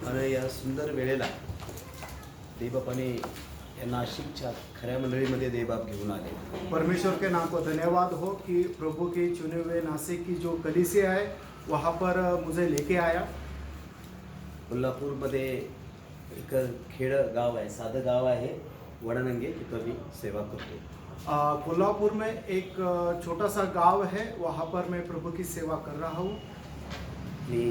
आणि या सुंदर वेळेला देवबापाने या नाशिकच्या खऱ्या मंडळीमध्ये देवबाप घेऊन आले। परमेश्वर के नाम को धन्यवाद हो कि प्रभु के चुने हुए नासिक की जो कलीसिया है वहाँ पर मुझे लेके आया। कोल्हापूरमध्ये एक खेड गाव आहे, साधं गाव आहे वडनंगे, तिथं मी सेवा करतो। कोल्हापुर में एक छोटा सा गांव है, वहाँ पर मैं प्रभु की सेवा कर रहा हूँ। मी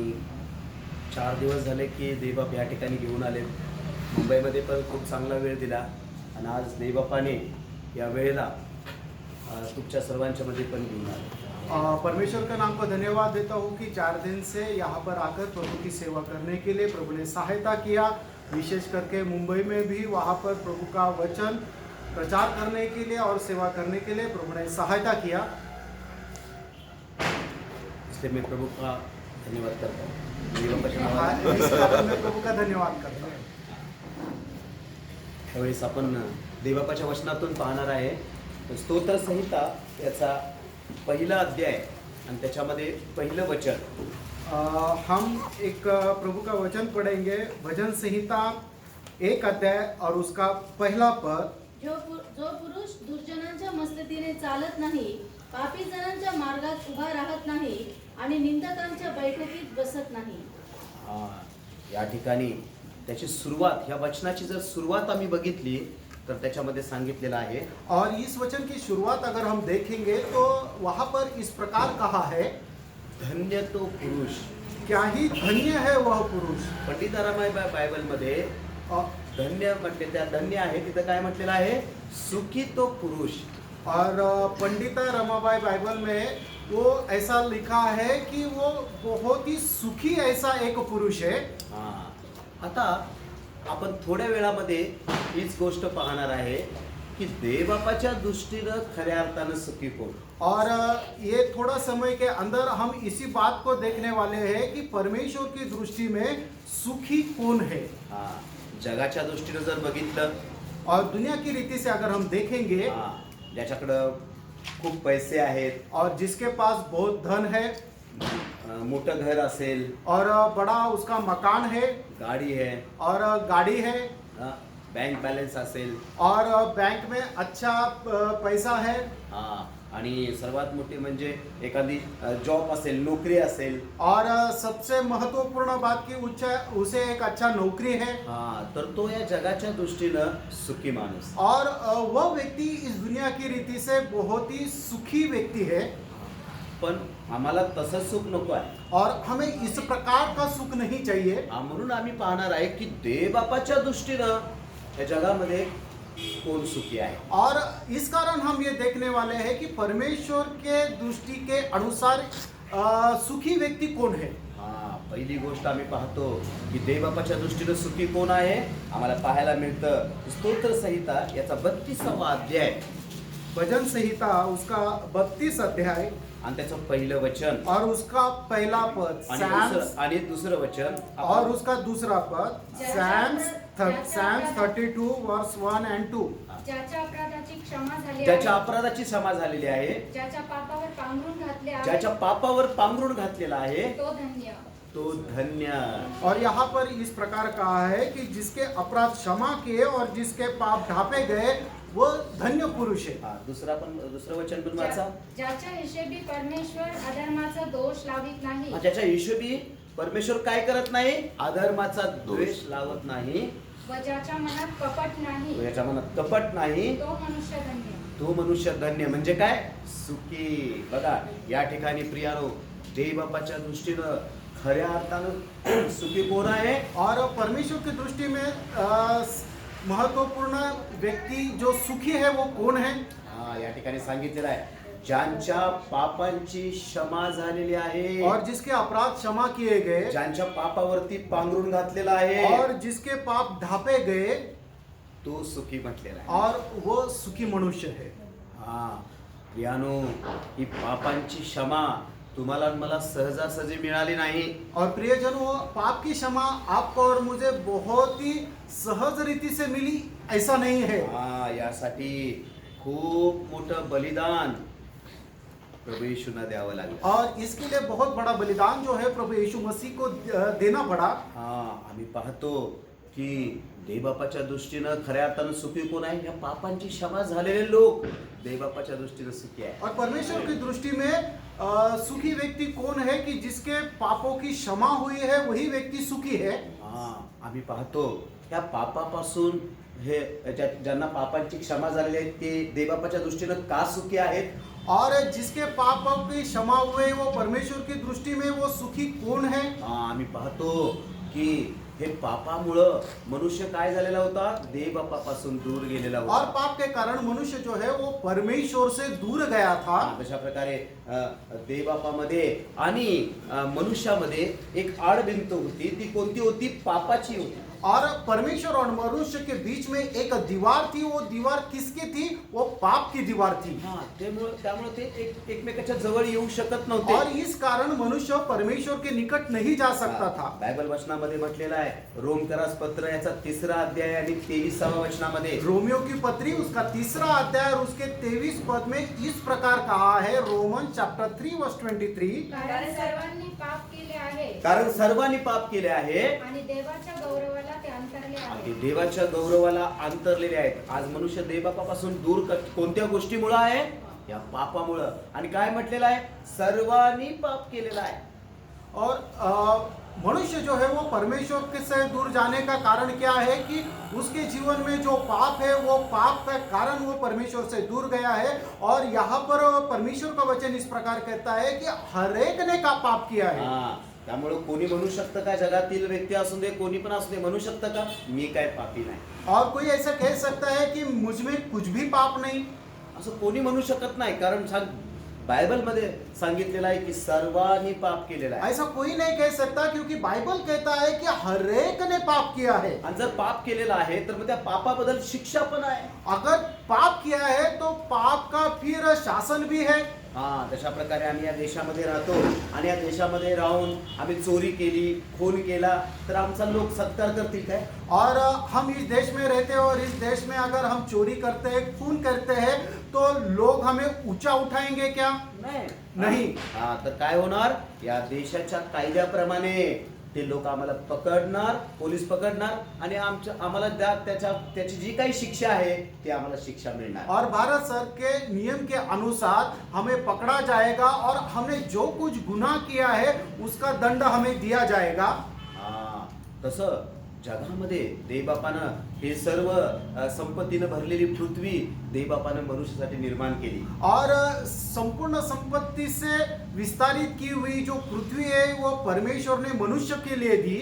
4 दिवस झाले की देवबाप या ठिकाणी घेऊन आले। मुंबईमध्ये पण खूप चांगला वेळ दिला आणि आज देवबापाने या वेळेला तुमच्या सर्वांच्या मध्ये पण घेऊन आले। परमेश्वर का नाम को धन्यवाद देता हूँ कि 4 दिन से यहाँ पर आकर प्रभु की सेवा करने के लिए प्रभु ने सहायता किया। विशेष करके मुंबई में भी वहाँ पर प्रभु का वचन प्रचार करने के लिए और सेवा करने के लिए प्रभु ने सहायता किया। इसलिए मैं प्रभु का धन्यवाद करता हूँ। इस कारण मैं प्रभु का धन्यवाद करता हूँ। त्यावेळेस आपण देवबापाच्या वचनातून पाहणार आहे स्तोत्र संहिता याचा पहिला अध्याय आणि त्याच्यामध्ये पहिलं वचन। हम एक प्रभु का वचन पढ़ेंगे, भजन संहिता 1 अध्याय और उसका पहला पद। जो पुरुष दुर्जनांच्या मस्तीने चालत नाही, पापी जनांच्या मार्गात उभा राहत नाही आणि निंदकांच्या बैठकीत बसत नाही। या ठिकाणी त्याची सुरुवात, या वचनाची जर सुरुवात आम्ही बघितली तर त्याच्यामध्ये सांगितलेलं आहे। और इस वचन की शुरुआत अगर हम देखेंगे तो वहाँ पर इस प्रकार कहा है, धन्य तो पुरुष। क्या ही धन्य है वह पुरुष। पंडित रामाय बायबलमध्ये धन्य म्हटले, त्या धन्य आहे तिथं काय म्हटलेलं आहे, सुखी तो पुरुष। और पंडिता रमाबाई बाइबल में वो ऐसा लिखा है कि वो बहुत ही सुखी ऐसा एक पुरुष है। आता आपण थोड्या वेळामध्ये हीच गोष्ट पाहणार आहे कि देवबापाच्या दृष्टीनं खऱ्या अर्थानं सुखी कोण। और ये थोड़ा समय के अंदर हम इसी बात को देखने वाले हैं कि परमेश्वर की दृष्टि में सुखी कौन है। जगाच्या दृष्टीनं जर बघितलं और दुनिया की रीति से अगर हम देखेंगे, ज्याच्याकडं खूप पैसे आहेत और जिसके पास बहुत धन है, मोठं घर असेल और बड़ा उसका मकान है, गाडी है और गाड़ी है, बँक बॅलन्स असेल, और बैंक में अच्छा पैसा है, आणि सर्वात मोठी म्हणजे एखादी जॉब असेल, नोकरी असेल, और सबसे महत्वपूर्ण बात की उसे एक अच्छा नौकरी है, तर तो या जगाच्या दृष्टीनं सुखी माणूस। और वह व्यक्ति इस दुनिया की रीति से बहुत ही सुखी व्यक्ति है। पण आम्हाला तसं सुख नको आहे, और हमें इस प्रकार का सुख नहीं चाहिए। म्हणून आम्ही पाहणार आहे की देवबापाच्या दृष्टीनं या जगामध्ये कौन सुखी है। और इस कारण हम ये देखने वाले हैं कि परमेश्वर के दृष्टि के अनुसार सुखी व्यक्ति कौन है। पहिली गोष्ट आम्ही पाहतो की देवबापाच्या दृष्टीनं सुखी कोण आहे, आम्हाला पाहायला मिळतं स्तोत्र संहिता याचा 32वा अध्याय, भजन संहिता उसका 32 अध्याय आणि त्याचं पहिलं वचन और उसका पहला पद, आणि दुसरं वचन और उसका दूसरा पद, Psalms 32 verse 1 and 2। ज्याच्या अपराधाची क्षमा झाली, ज्याच्या अपराधाची क्षमा झालेली आहे, ज्याच्या पापावर पांघरून घातले आहे, ज्याच्या पापावर पांघरून घातलेला आहे, तो धन्य, तो धन्य। और यहाँ पर इस प्रकार कहा है कि जिसके अपराध क्षमा किए और जिसके पाप ढापे गए वो धन्य पुरुष है। दुसरं वचन पण वाचा। ज्याच्या हिशोबी परमेश्वर अधर्माचा दोष लावित नाही, ज्याच्या हिशोबी परमेश्वर काय करत नाही, अधर्माचा द्वेष लावत नाही, व ज्याच्या मनात कपट नाही, ज्याच्या मनात कपट नाही, तो मनुष्य धन्य। तो मनुष्य धन्य म्हणजे काय, सुखी। बघा या ठिकाणी प्रियानो, देवबापाच्या दृष्टीनं खऱ्या अर्थानं सुखी कोण आहे। और परमेश्वर की दृष्टि में महत्वपूर्ण व्यक्ति जो सुखी है वो कौन है। या ठिकाणी सांगितलेलं आहे, ज्यांच्या पापांची क्षमा झालेली आहे, और जिसके अपराध क्षमा किए गए, ज्यांच्या पापावरती पांघरून घातलेला आहे, और जिसके पाप ढापे गए, तो सुखी म्हटलेला आहे, और वो सुखी मनुष्य है। प्रियानो, ही पापांची क्षमा तुम्हाला मला सहजासहजी मिळाली नाही। और प्रियजनों, पाप की क्षमा आपको और मुझे बहुत ही सहज रीति से मिली ऐसा नहीं है। यासाठी खूप मोठं बलिदान प्रभू येशूंना द्यावं लागलं. और इसके लिए बहुत बड़ा बलिदान जो है प्रभु यीशु मसीह को देना पड़ा. आम्ही पाहतो की देवबापाच्या दृष्टीनं खऱ्या अर्थानं सुखी कोण आहे? या पापांची क्षमा झालेले लोक देवबापाच्या दृष्टीनं सुखी आहे. और परमेश्वर की दृष्टि में सुखी व्यक्ति कौन है कि जिसके पापों की क्षमा हुई है, वही व्यक्ति सुखी है. आम्ही पाहतो या पापापासून हे ज्यांना पापांची क्षमा झालेली आहे ते देवबापाच्या दृष्टीनं का सुखी आहेत? और जिसके पापों की क्षमा हुए वो परमेश्वर की दृष्टि में वो सुखी कौन है? आम्ही पाहतो की हे पापामुळं मनुष्य काय झालेला होता? देवबापापासून दूर गेलेला और होता. पाप के कारण मनुष्य जो है वो परमेश्वर से दूर गया था. तशा प्रकारे देवबापामध्ये आणि मनुष्यामध्ये एक आडभिंत होती. ती कोणती होती? पापाची होती. और परमेश्वर और मनुष्य के बीच में एक दीवार थी. वो दीवार किसकी थी? वो पाप की दीवार थी. त्यामुळे ते एकमेकाच्या जवळ येऊ शकत नव्हते. और इस कारण मनुष्य परमेश्वर के निकट नहीं जा सकता था. बायबल वचनामध्ये म्हटलेलं आहे रोमकरास पत्र याचा 3रा अध्याय आणि 23वा वचनामध्ये रोमियो की पत्री उसका 3रा अध्याय और उसके 23 पद में इस प्रकार कहा है. रोमन चैप्टर 3 वर्स 23. कारण सर्वांनी पाप केले आहे कारण सर्वांनी पाप केले आहे आणि देवाच्या गौरवाला ते अंतरले आणि आहे. देवाच्या गौरवाला अंतरलेले आहेत. आज मनुष्य देवबापापासून दूर कोणत्या गोष्टीमुळे आहे? या पापामुळं. आणि काय म्हटलेलं आहे? सर्वांनी पाप केलेला आहे. और मनुष्य जो है वो परमेश्वर के से दूर जाने का कारण क्या है कि उसके जीवन में जो पाप है वो पाप का कारण वो परमेश्वर से दूर गया है. और यहाँ पर परमेश्वर का वचन इस प्रकार कहता है कि हर एक ने का पाप किया है. त्यामुळे कोणी म्हणू शकतं का? जगातील व्यक्ती असू दे कोणी पण असू दे म्हणू शकतं का मी काय पापी नाही? और कोई ऐसा कह सकता है कि मुझ में कुछ भी पाप नहीं? असं कोणी म्हणू शकत नाही. कारण बायबल मध्ये सांगितलेलं आहे की सर्वांनी पाप केलेला आहे. ऐसा कोई नहीं कह सकता क्योंकि बाइबल कहता है कि हर एक ने पाप किया है. आणि जर पाप केलेला आहे तर मग त्या पापाबद्दल शिक्षा पण आहे. अगर पाप किया है तो पाप का फिर शासन भी है. तशा प्रकारे आम्ही या देशामध्ये राहतो आणि या देशामध्ये राहून आम्ही चोरी केली, खून केला तर आमचा लोक सत्कार करतील काय? और हम इस देश में रहते हैं और इस देश में अगर हम चोरी करते हैं, खून करते हैं तो लोग हमें ऊंचा उठाएंगे क्या? नहीं. तर काय होणार? या देशाच्या कायद्याप्रमाणे ते लोक आम्हाला पकडणार, पोलीस पकडणार आणि आम्हाला त्याची जी काही शिक्षा आहे ती आम्हाला शिक्षा मिळणार. और भारत सर के नियम के अनुसार हमें पकड़ा जाएगा और हमने जो कुछ गुनाह किया है उसका दंड हमें दिया जाएगा. तसं जगामध्ये देवबापानं हे सर्व संपत्तीनं भरलेली पृथ्वी देवबापानं मनुष्यासाठी निर्माण केली. और संपूर्ण संपत्ति से विस्तारित की हुई जो पृथ्वी है वो परमेश्वर ने मनुष्य के लिए दी.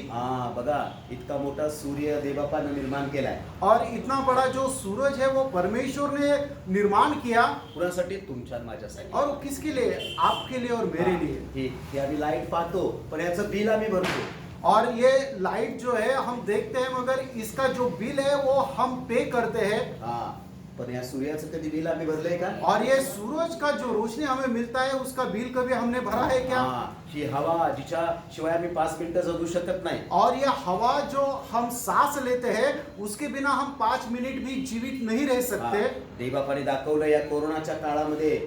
बघा इतका मोठा सूर्य देवबापानं निर्माण केलाय. और इतना बड़ा जो सूरज है वो परमेश्वर ने निर्माण किया. कुणासाठी? तुमच्या आणि माझ्यासाठी. और किसके लिए? आपके लिए और मेरे लिए. हे आम्ही लाईट पाहतो पण याचं बिल आम्ही भरतो. और ये लाइट जो है हम देखते हैं मगर इसका जो बिल है वो हम पे करते हैं. पण या सूर्याचं कधी बिल आम्ही भरलंय का? और ये सूरज का जो रोशनी हमें मिलता है उसका बिल कभी हमने भरा है क्या? ही हवा जिच्या शिवाय आम्ही 5 मिनिटं जगू शकत नाही. और ये हवा जो हम सांस लेते हैं उसके बिना हम 5 मिनिट भी जीवित नहीं रह सकते. देवबापाने दाखवलं या कोरोनाच्या काळामध्ये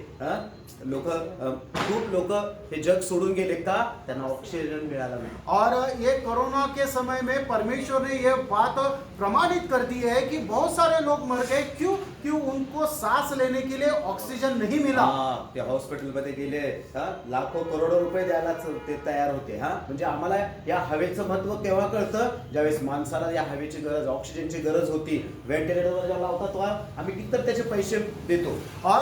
खूप लोक हे जग सोडून गेले का? त्यांना ऑक्सिजन मिळाला नाही. और ये कोरोना के समय में परमेश्वर ने ये बात प्रमाणित कर दी है कि बहुत सारे लोग मर गए. क्यों? उनको सांस लेने के लिए ऑक्सीजन नहीं मिला. ते हॉस्पिटल मध्ये गेले लाखो करोडो रुपये द्यायला ते तयार होते. म्हणजे आम्हाला या हवेचं महत्व केव्हा कळतं? ज्यावेळेस माणसाला या हवेची गरज, ऑक्सिजनची गरज होती. व्हेंटिलेटरवर ज्या लावतात आम्ही किती त्याचे पैसे देतो. और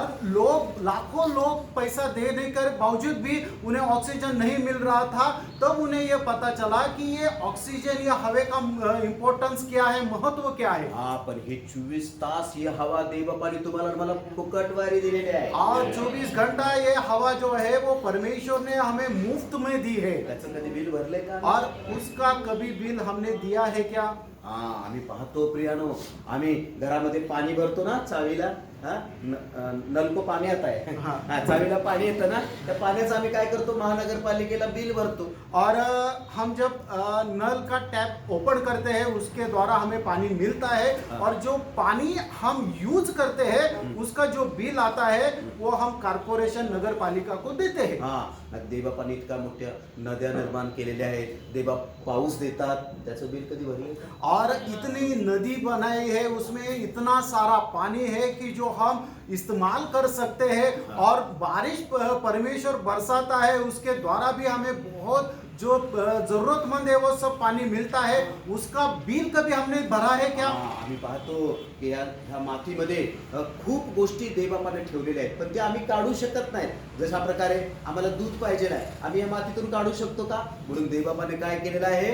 लाखों लोग पैसा देने के बावजूद भी उन्हें ऑक्सीजन नहीं मिल रहा था. तब उन्हें ये पता चला कि ये ऑक्सीजन या हवे का इम्पोर्टेंस क्या है, महत्व क्या है. पण हे 24 तास ये हवा देवबापाने तुम्हाला मला फुकटवारी दिलेली आहे. और 24 घंटा ये हवा जो है वो परमेश्वर ने हमें मुफ्त में दी है. त्याचं कधी बिल भरले का? और उसका कभी बिल हमने दिया है क्या? हा आम्ही पाहतो प्रियानो, आम्ही घरामध्ये पाणी भरतो ना चावीला, हा नल को पाणी आता है, हाँ. हा चावीला पाणी येतं ना, त्या पाण्याचं आम्ही काय करतो, महानगरपालिकेला बिल भरतो. और हम जब नल का टैप ओपन करते हैं उसके द्वारा हमें पानी मिलता है हाँ. और जो पानी हम यूज करते हैं उसका जो बिल आता है वो हम कारपोरेशन नगर पालिका को देते हैं. हा देवबापाने इतका मोठ्या नद्या निर्माण केलेल्या आहेत, देवबाप पाऊस देतात, त्याचं बिल कधी भरले? और इतनी नदी बनाई है उसमें इतना सारा पानी है कि जो हम इस्तेमाल कर सकते हैं. हाँ. और बारिश परमेश्वर बरसाता है उसके द्वारा भी हमें बहुत जो जरूरतमंद है वो सब पानी मिलता है. उसका बिल कभी हमने भरा है क्या? हा, आम्ही पाहतो की ह्या मातीमध्ये खूप गोष्टी देवबापाने ठेवलेल्या आहेत, पण ते आम्ही काढू शकत नाहीत. जशा प्रकारे आम्हाला दूध पाहिजे नाही, आम्ही या मातीतून काढू शकतो का? म्हणून देवबापाने काय केलेलं आहे,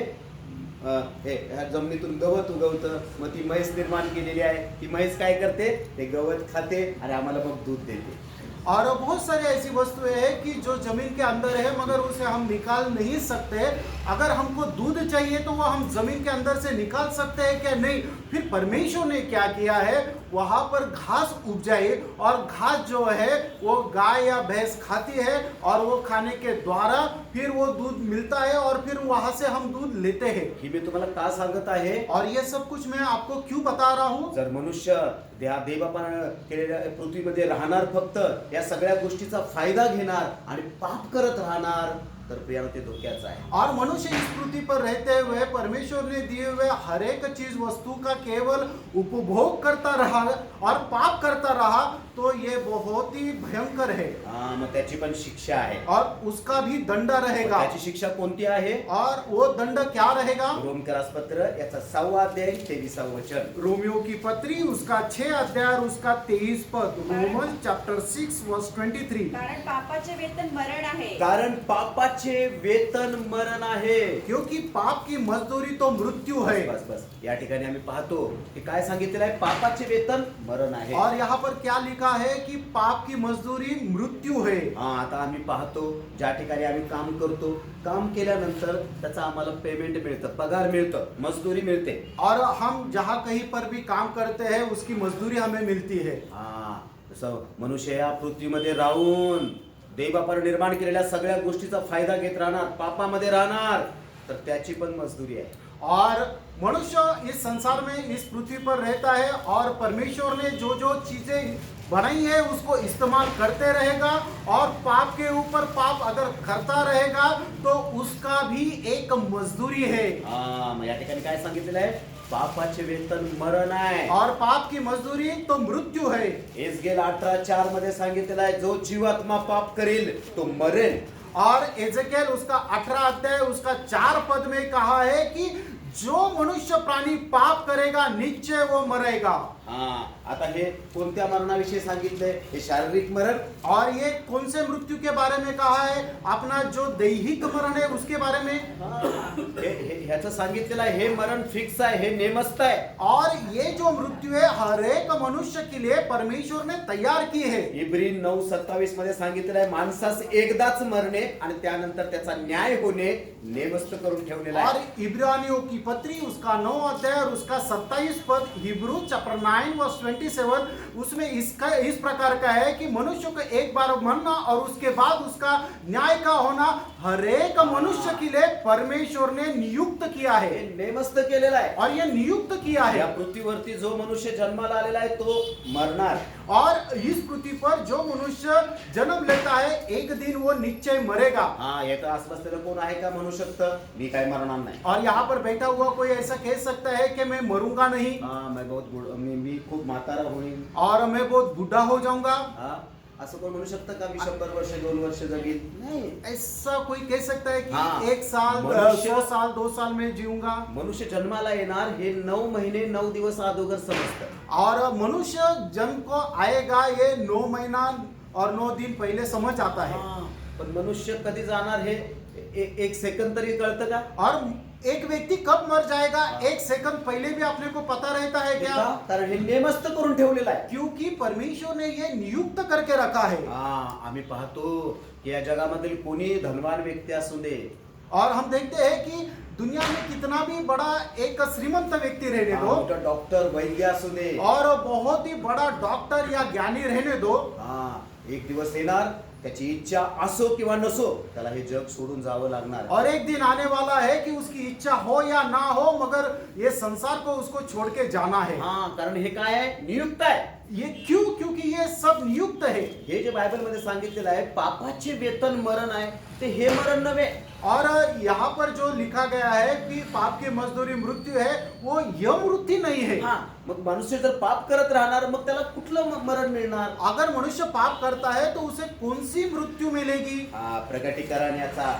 ह्या जमिनीतून गवत उगवतं, मग ती म्हैस निर्माण केलेली आहे. ती म्हैस काय करते, ते गवत खाते आणि आम्हाला मग दूध देते. और बहुत सारी ऐसी वस्तुएं हैं कि जो जमीन के अंदर है मगर उसे हम निकाल नहीं सकते. अगर हमको दूध चाहिए तो वो हम जमीन के अंदर से निकाल सकते हैं क्या? नहीं. फिर परमेश्वर ने क्या किया है, वहां पर घास उपजाई और घास जो है वो गाय या भैंस खाती है और वो खाने के द्वारा फिर वो दूध मिलता है और फिर वहां से हम दूध लेते हैं. ही मी तुम्हाला का सांगत आहे, और ये सब कुछ मैं आपको क्यों बता रहा हूँ? जर मनुष्य देवबापानं केलेल्या पृथ्वीमध्ये राहणार, फक्त या सगळ्या गोष्टीचा फायदा घेणार आणि पाप करत राहणार, तर प्रियानो ते धोक्याचं आहे. और मनुष्य इस पृथ्वी पर रहते हुए परमेश्वर ने दिए हुए हर एक चीज वस्तु का केवल उपभोग करता रहा और पाप करता रहा तो ये बहुत ही भयंकर है. हा, मग त्याची पण शिक्षा आहे. और उसका भी दंड मग रहेगा. त्याची शिक्षा कोणती आहे? और वो दंड क्या रहेगा? रोमकरास पत्र याचा 6वा अध्याय 23वा वचन. रोमियो की पत्री उसका 6 अध्याय और उसका 23 पद. रोमन चैप्टर 6 वर्स 23. कारण पापाचे वेतन मरण आहे. कारण पापाचे वेतन मरण आहे. क्योंकि पाप की मजदूरी तो मृत्यू है. बस बस या ठिकाणी आम्ही पाहतो की काय सांगितलेलं आहे, पापाचे वेतन मरण आहे. और यहाँ पर क्या लिखा है कि पाप की मजदूरी मृत्यू है. हा, आता आम्ही पाहतो ज्या ठिकाणी आम्ही काम करतो, काम केल्यानंतर त्याचा आम्हाला पेमेंट मिळतं, पगार मिळतं, मजदूरी मिळते. और हम जहाँ कहीं पर भी काम करते हैं उसकी मजदूरी हमें मिलती है. हा, जसं मनुष्य या पृथ्वीमध्ये राहून देवबापाने निर्माण केलेल्या सगळ्या गोष्टीचा फायदा घेत राहणार, पापामध्ये राहणार, तर त्याची पण मजदूरी आहे. और मनुष्य इस संसार में इस पृथ्वी पर रहता है और परमेश्वर ने जो जो चीजें बनाई है उसको इस्तेमाल करते रहेगा. और पाप के ऊपर पाप अगर करता रहेगा तो उसका भी एक मजदूरी है. हा, मग या ठिकाणी काय सांगितलेलं आहे, पापाचे वेतन मरण आहे. और पाप की मजदूरी तो मृत्यू है. एसगेल 18:4 मध्ये सांगितलेलं आहे, जो जीवात्मा पाप करेल तो मरेल. और एजेकेल उसका 18 अध्याय उसका 4 पद में कहा है कि जो मनुष्य प्राणी पाप करेगा निश्चय वो मरेगा. हा, आता हे कोणत्या मरणाविषयी सांगितलंय, हे शारीरिक मरण. और ये कौन से मृत्यू के बारे में कहा है? अपना जो दैहिक मरण है उसके बारे में. ह्याचं सांगितलेलं आहे, हे मरण फिक्स आहे, हे नेमस्त आहे. और ये जो मृत्यू है हर एक मनुष्य के लिए परमेश्वर ने तैयार की है. इब्री 9:27 मध्ये सांगितलेलं आहे, माणसास एकदाच मरणे आणि त्यानंतर त्याचा न्याय होणे नेमस्त करून ठेवलेला और आहे. इब्रानियों की पत्री उसका 9 अध्याय और उसका 27 पद, हिब्रू चैप्टर 9 वर्स 27, उसमें इसका इस प्रकार का है कि मनुष्य को एक बार मरना और उसके बाद उसका न्याय का होना हर एक मनुष्य के लिए परमेश्वर ने नियुक्त किया हे है. नेमस्त केलेलं आहे. और ये नियुक्त किया या है. पृथ्वीवरती जो मनुष्य जन्माला आलेला आहे तो मरणार. और इस पृथ्वी पर जो मनुष्य जन्म लेता है एक दिन वो निश्चय मरेगा. हा, येतं असं असलेलं कोण आहे का म्हणू शकतं, मी काय मरणार नाही. और यहाँ पर बैठा हुआ कोई ऐसा कह सकता है कि मैं मरूंगा नहीं हा, मी खूप म्हातारा होईन. और मैं बहुत बूढ़ा हो जाऊंगा. हा, असं कोण म्हणू शकतं का, मी 100 वर्ष 2 वर्ष जगीन? नहीं, ऐसा कोई कह सकता है कि हाँ, 1 साल मनुष्य- 100 साल 2 साल में जीऊंगा. मनुष्य जन्माला येणार हे 9 महिने 9 दिवस अगोदर समजतं. और मनुष्य जन्म को आएगा ये 9 महीना और 9 दिन पहले समझ आता है. हा, पण मनुष्य कधी जाणार हे एक सेकंद तरी कळतं का? और एक व्यक्ति कब मर जाएगा 1 सेकंड पहले भी अपने को पता रहता है क्या? का? कारण हे नेमस्त करून ठेवलेलं आहे. क्योंकि परमेश्वर ने ये नियुक्त करके रखा है. हा, आम्ही पाहतो की या जगामधील कोणी धनवान व्यक्ती असू दे, और हम देखते हैं कि दुनिया में कितना भी बड़ा एक श्रीमंत व्यक्ति रहने हा, दो मोठा डॉक्टर वैद्य असू दे, और बहुत ही बड़ा डॉक्टर या ज्ञानी रहने दो, हा एक दिवस येणार, त्याची इच्छा असो किंवा नसो त्याला हे जग सोडून जावं लागणार. और एक दिन आने वाला है कि उसकी इच्छा हो या ना हो मगर ये संसार को उसको छोड़ के जाना है. हा, कारण हे काय आहे, नियुक्त आहे. ये क्यों? क्योंकि ये सब नियुक्त है. हे जे बायबल मध्ये सांगितलेलं आहे पापाचे वेतन मरण आहे, ते हे मरण नव्हे. और यहाँ पर जो लिखा गया है कि पाप की मजदूरी मृत्यू है, वो यह मृत्यु नहीं है. हा, मग मनुष्य जर पाप करत राहणार मग त्याला कुठलं मरण मिळणार? अगर मनुष्य पाप करता है तो उसे कौन सी मृत्यु मिलेगी? हा, प्रगटीकरणाचा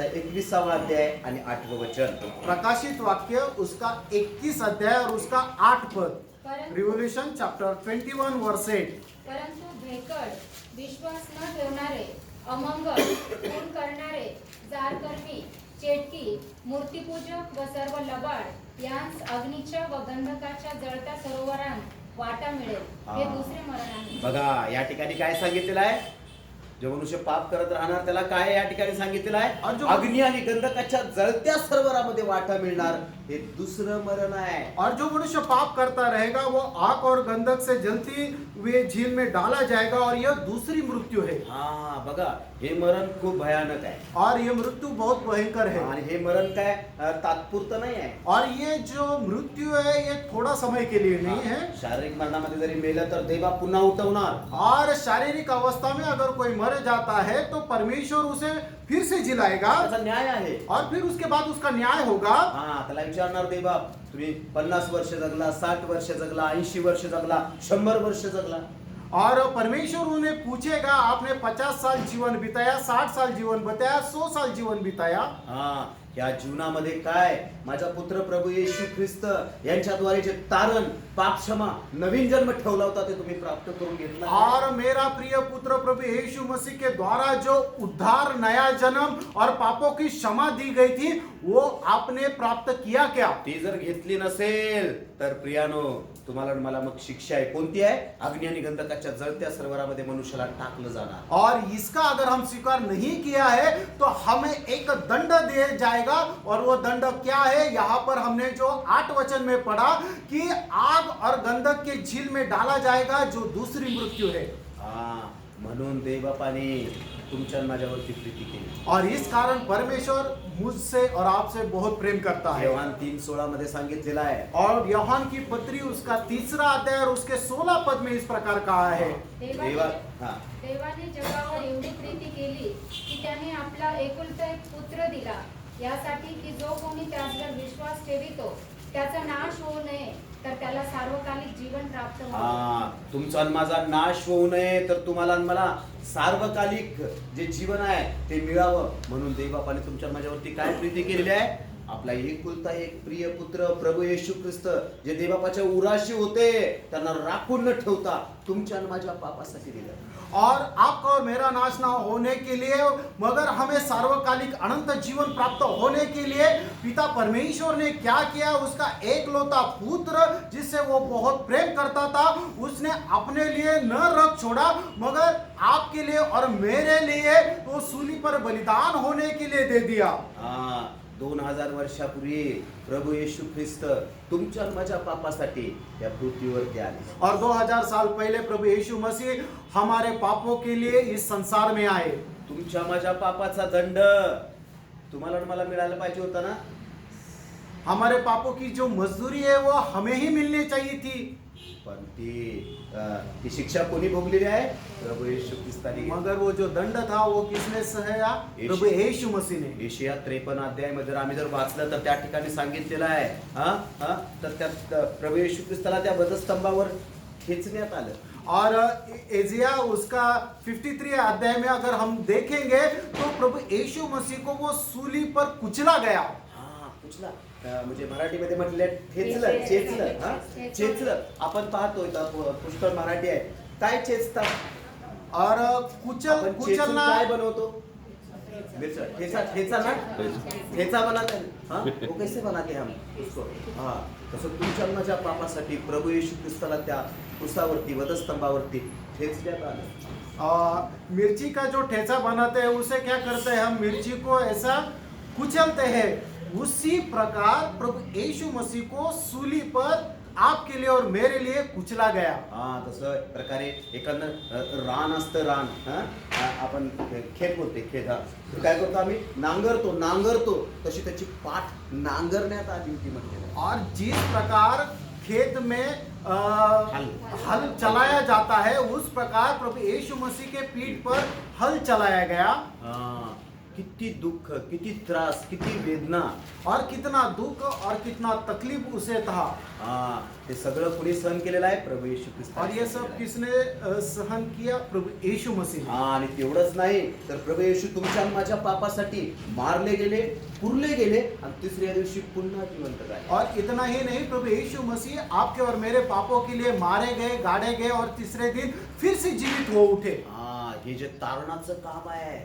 21वा अध्याय आणि 8वं वचन. प्रकाशित वाक्य उसका 21 अध्याय और उसका 8 पद. परंतु रिव्होल्यूशन चैप्टर 21 वर्स 8. परंतु भेकड, विश्वास न ठेवणारे, अमंगल, खून करणारे, जारकर्मी, चेटकी, मूर्तिपूजक व सर्व लबाड यांस अग्नीच्या व गंधकाच्या जळत्या सरोवरात वाटा मिळेल. हे दुसरे मरण आहे. बघा या ठिकाणी काय सांगितलेलं आहे, जो मनुष्य पाप करत राहणार त्याला काय या ठिकाणी सांगितलेलं आहे, अग्नी आणि गंधकाच्या जळत्या सरोवरामध्ये वाटा मिळणार, हे दुसरं मरण आहे. और जो मनुष्य पाप करता रहेगा वो आग और गंधक से जलती हुए झील में डाला जाएगा और यह दूसरी मृत्यु है. हा बघा हे मरण खूप भयानक आहे. और ये मृत्यु बहुत भयंकर है. आणि हे मरण काय तात्पुरतं नाही आहे. और ये जो मृत्यु है ये थोड़ा समय के लिए नहीं है. शारीरिक मरणामध्ये जरी मेलं तर देवा पुन्हा उठवणार. और शारीरिक अवस्था में अगर कोई मर जाता है तो परमेश्वर उसे फिर से जिलाएगा त्याचा न्याय आहे. और फिर उसके बाद उसका न्याय होगा. हा त्याला विचारणार देवा, तुम्ही 50 वर्ष जगला, 60 वर्ष जगला, 80 वर्ष जगला, 100 वर्ष जगला. और परमेश्वर उन्हें पूछेगा आपने 50 साल जीवन बिताया, 60 साल जीवन बिताया, 100 साल जीवन बिताया. हा या जीवनामध्ये काय माझा पुत्र प्रभू येशू ख्रिस्त यांच्याद्वारे जे तारण, पाप क्षमा, नवीन जन्म ठेवला होता ते तुम्ही प्राप्त करून घेतला. और मेरा प्रिय पुत्र प्रभु यीशु मसीह के द्वारा जो उद्धार, नया जन्म और पापों की क्षमा दी गई थी वो आपने प्राप्त किया क्या? ती जर घेतली नसेल तर प्रियानो तुम्हाला आणि मला मग शिक्षा आहे. कोणती आहे? अग्नी आणि गंधकाच्या जळत्या सरोवरामध्ये मनुष्याला टाकलं जाणार. और इसका अगर हम स्वीकार नहीं किया है तो हमें एक दंड दिया जाएगा. और वो दंड क्या है? यहाँ पर हमने जो 8 वचन में पढ़ा कि आग और गंधक के झील में डाला जाएगा, जो दूसरी मृत्यु है. हा म्हणून देवबापाने तुमच्या माझ्यावरती प्रीती केली. और इस कारण परमेश्वर मुझसे और आपसे बहुत प्रेम करता है. योहान 3:16 मध्ये सांगितलेलं आहे. और यूहन्ना की पत्री उसका 3रा अध्याय और उसके 16 पद में इस प्रकार कहा है. देवाने जगावर एवढी प्रीती केली की त्याने आपला एकुलता एक पुत्र दिला, यासाठी की जो कोणी त्यावर विश्वास ठेवितो त्याचा नाश होऊ नये तर त्याला सार्वकालिक जीवन प्राप्त व्हावे. हा तुमचा आणि माझा नाश होऊ नये तर तुम्हाला आणि मला सार्वकालिक जे जीवन आहे ते मिळावं म्हणून देवबापाने तुमच्या माझ्यावरती काय प्रीती केलेली आहे? आपला एकुलता एक प्रिय पुत्र प्रभू येशू ख्रिस्त जे देवबापाच्या उराशी होते त्यांना राखून न ठेवता तुमच्या आणि माझ्या पापासाठी दिलं. और आपका और मेरा नाश ना होने के लिए मगर हमें सार्वकालिक अनंत जीवन प्राप्त होने के लिए पिता परमेश्वर ने क्या किया? उसका एकलौता पुत्र जिससे वो बहुत प्रेम करता था उसने अपने लिए न रख छोड़ा मगर आपके लिए और मेरे लिए वो सूली पर बलिदान होने के लिए दे दिया. 2000 वर्षापूर्वी प्रभू येशू ख्रिस्त तुमच्या माझ्या पापासाठी या पृथ्वीवरती आले. और 2000 साल पहले प्रभु यीशु मसीह हमारे पापों के लिए इस संसार में आए. तुमच्या माझ्या पापाचा दंड तुम्हाला आणि मला मिळायला पाहिजे होता ना. हमारे पापों की जो मजदूरी है वो हमें ही मिलनी चाहिए थी. पण ती शिक्षा कोणी भोगलेली आहे? प्रभू येशू ख्रिस्ताने. मगर वो जो दंड था वो किसने सहाया? प्रभु यीशु मसीह ने. यशाया 53 अध्यायामध्ये आम्ही जर वाचलं तर त्या ठिकाणी सांगितलेलं आहे तर त्यात प्रभू येशू ख्रिस्ताला त्या वधस्तंभावर खेचण्यात आलं. और एजिया उसका 53 अध्याय में अगर हम देखेंगे तो प्रभु यीशु मसीह को वो सूली पर कुचला गया. कुचला म्हणजे मराठीमध्ये म्हटले ठेचलं, चेचलं. चेचलं आपण पाहतोय पुष्कळ मराठी आहे. काय चेचतात? और कुचलना काय बनवतो? मिर्चा ठेचा ठेचा ना ठेचा बनाते हैं हाँ वो कैसे बनाते हैं हम उसको हाँ तसं तुमच्या माझ्या पापासाठी प्रभू येशू ख्रिस्ताला त्या क्रूसावरती वधस्तंभावरती ठेचण्यात आलं. मिर्ची का जो ठेचा बनाते हैं उसे क्या करते हैं, हम मिर्ची को ऐसा कुचलते हैं. उसी प्रकार प्रभु यीशु मसीह को सूली पर आपके लिए और मेरे लिए कुचला गया. हा तसं प्रकारे एखादं रान असतं रान आपण खेत बोलते खेत हा तर काय करतो आम्ही नांगरतो तशी त्याची पाठ नांगरण्यात आली होती म्हणजे. और जिस प्रकार खेत में हल चलाया जाता है उस प्रकार प्रभु यीशु मसीह के पीठ पर हल चलाया गया. किती दुःख किती त्रास किती वेदना और कितना दुख और कितना तकलीफ उसे था. ते सगळं कुणी सहन केलेलं आहे प्रभू येशू ख्रिस्त. और ये सब किसने सहन किया, प्रभु यीशु मसीह. आणि तेवढंच नाही तर प्रभू येशू तुमच्या आणि माझ्या पापासाठी मारले गेले पुरले गेले आणि तिसऱ्या दिवशी पुन्हा जिवंत झाले. और इतना ही नहीं, प्रभु यीशु मसीह आपके और मेरे पापों के लिए मारे गए, गाड़े गए और तीसरे दिन फिर से जीवित हो उठे. हे जे तारणाचं काम आहे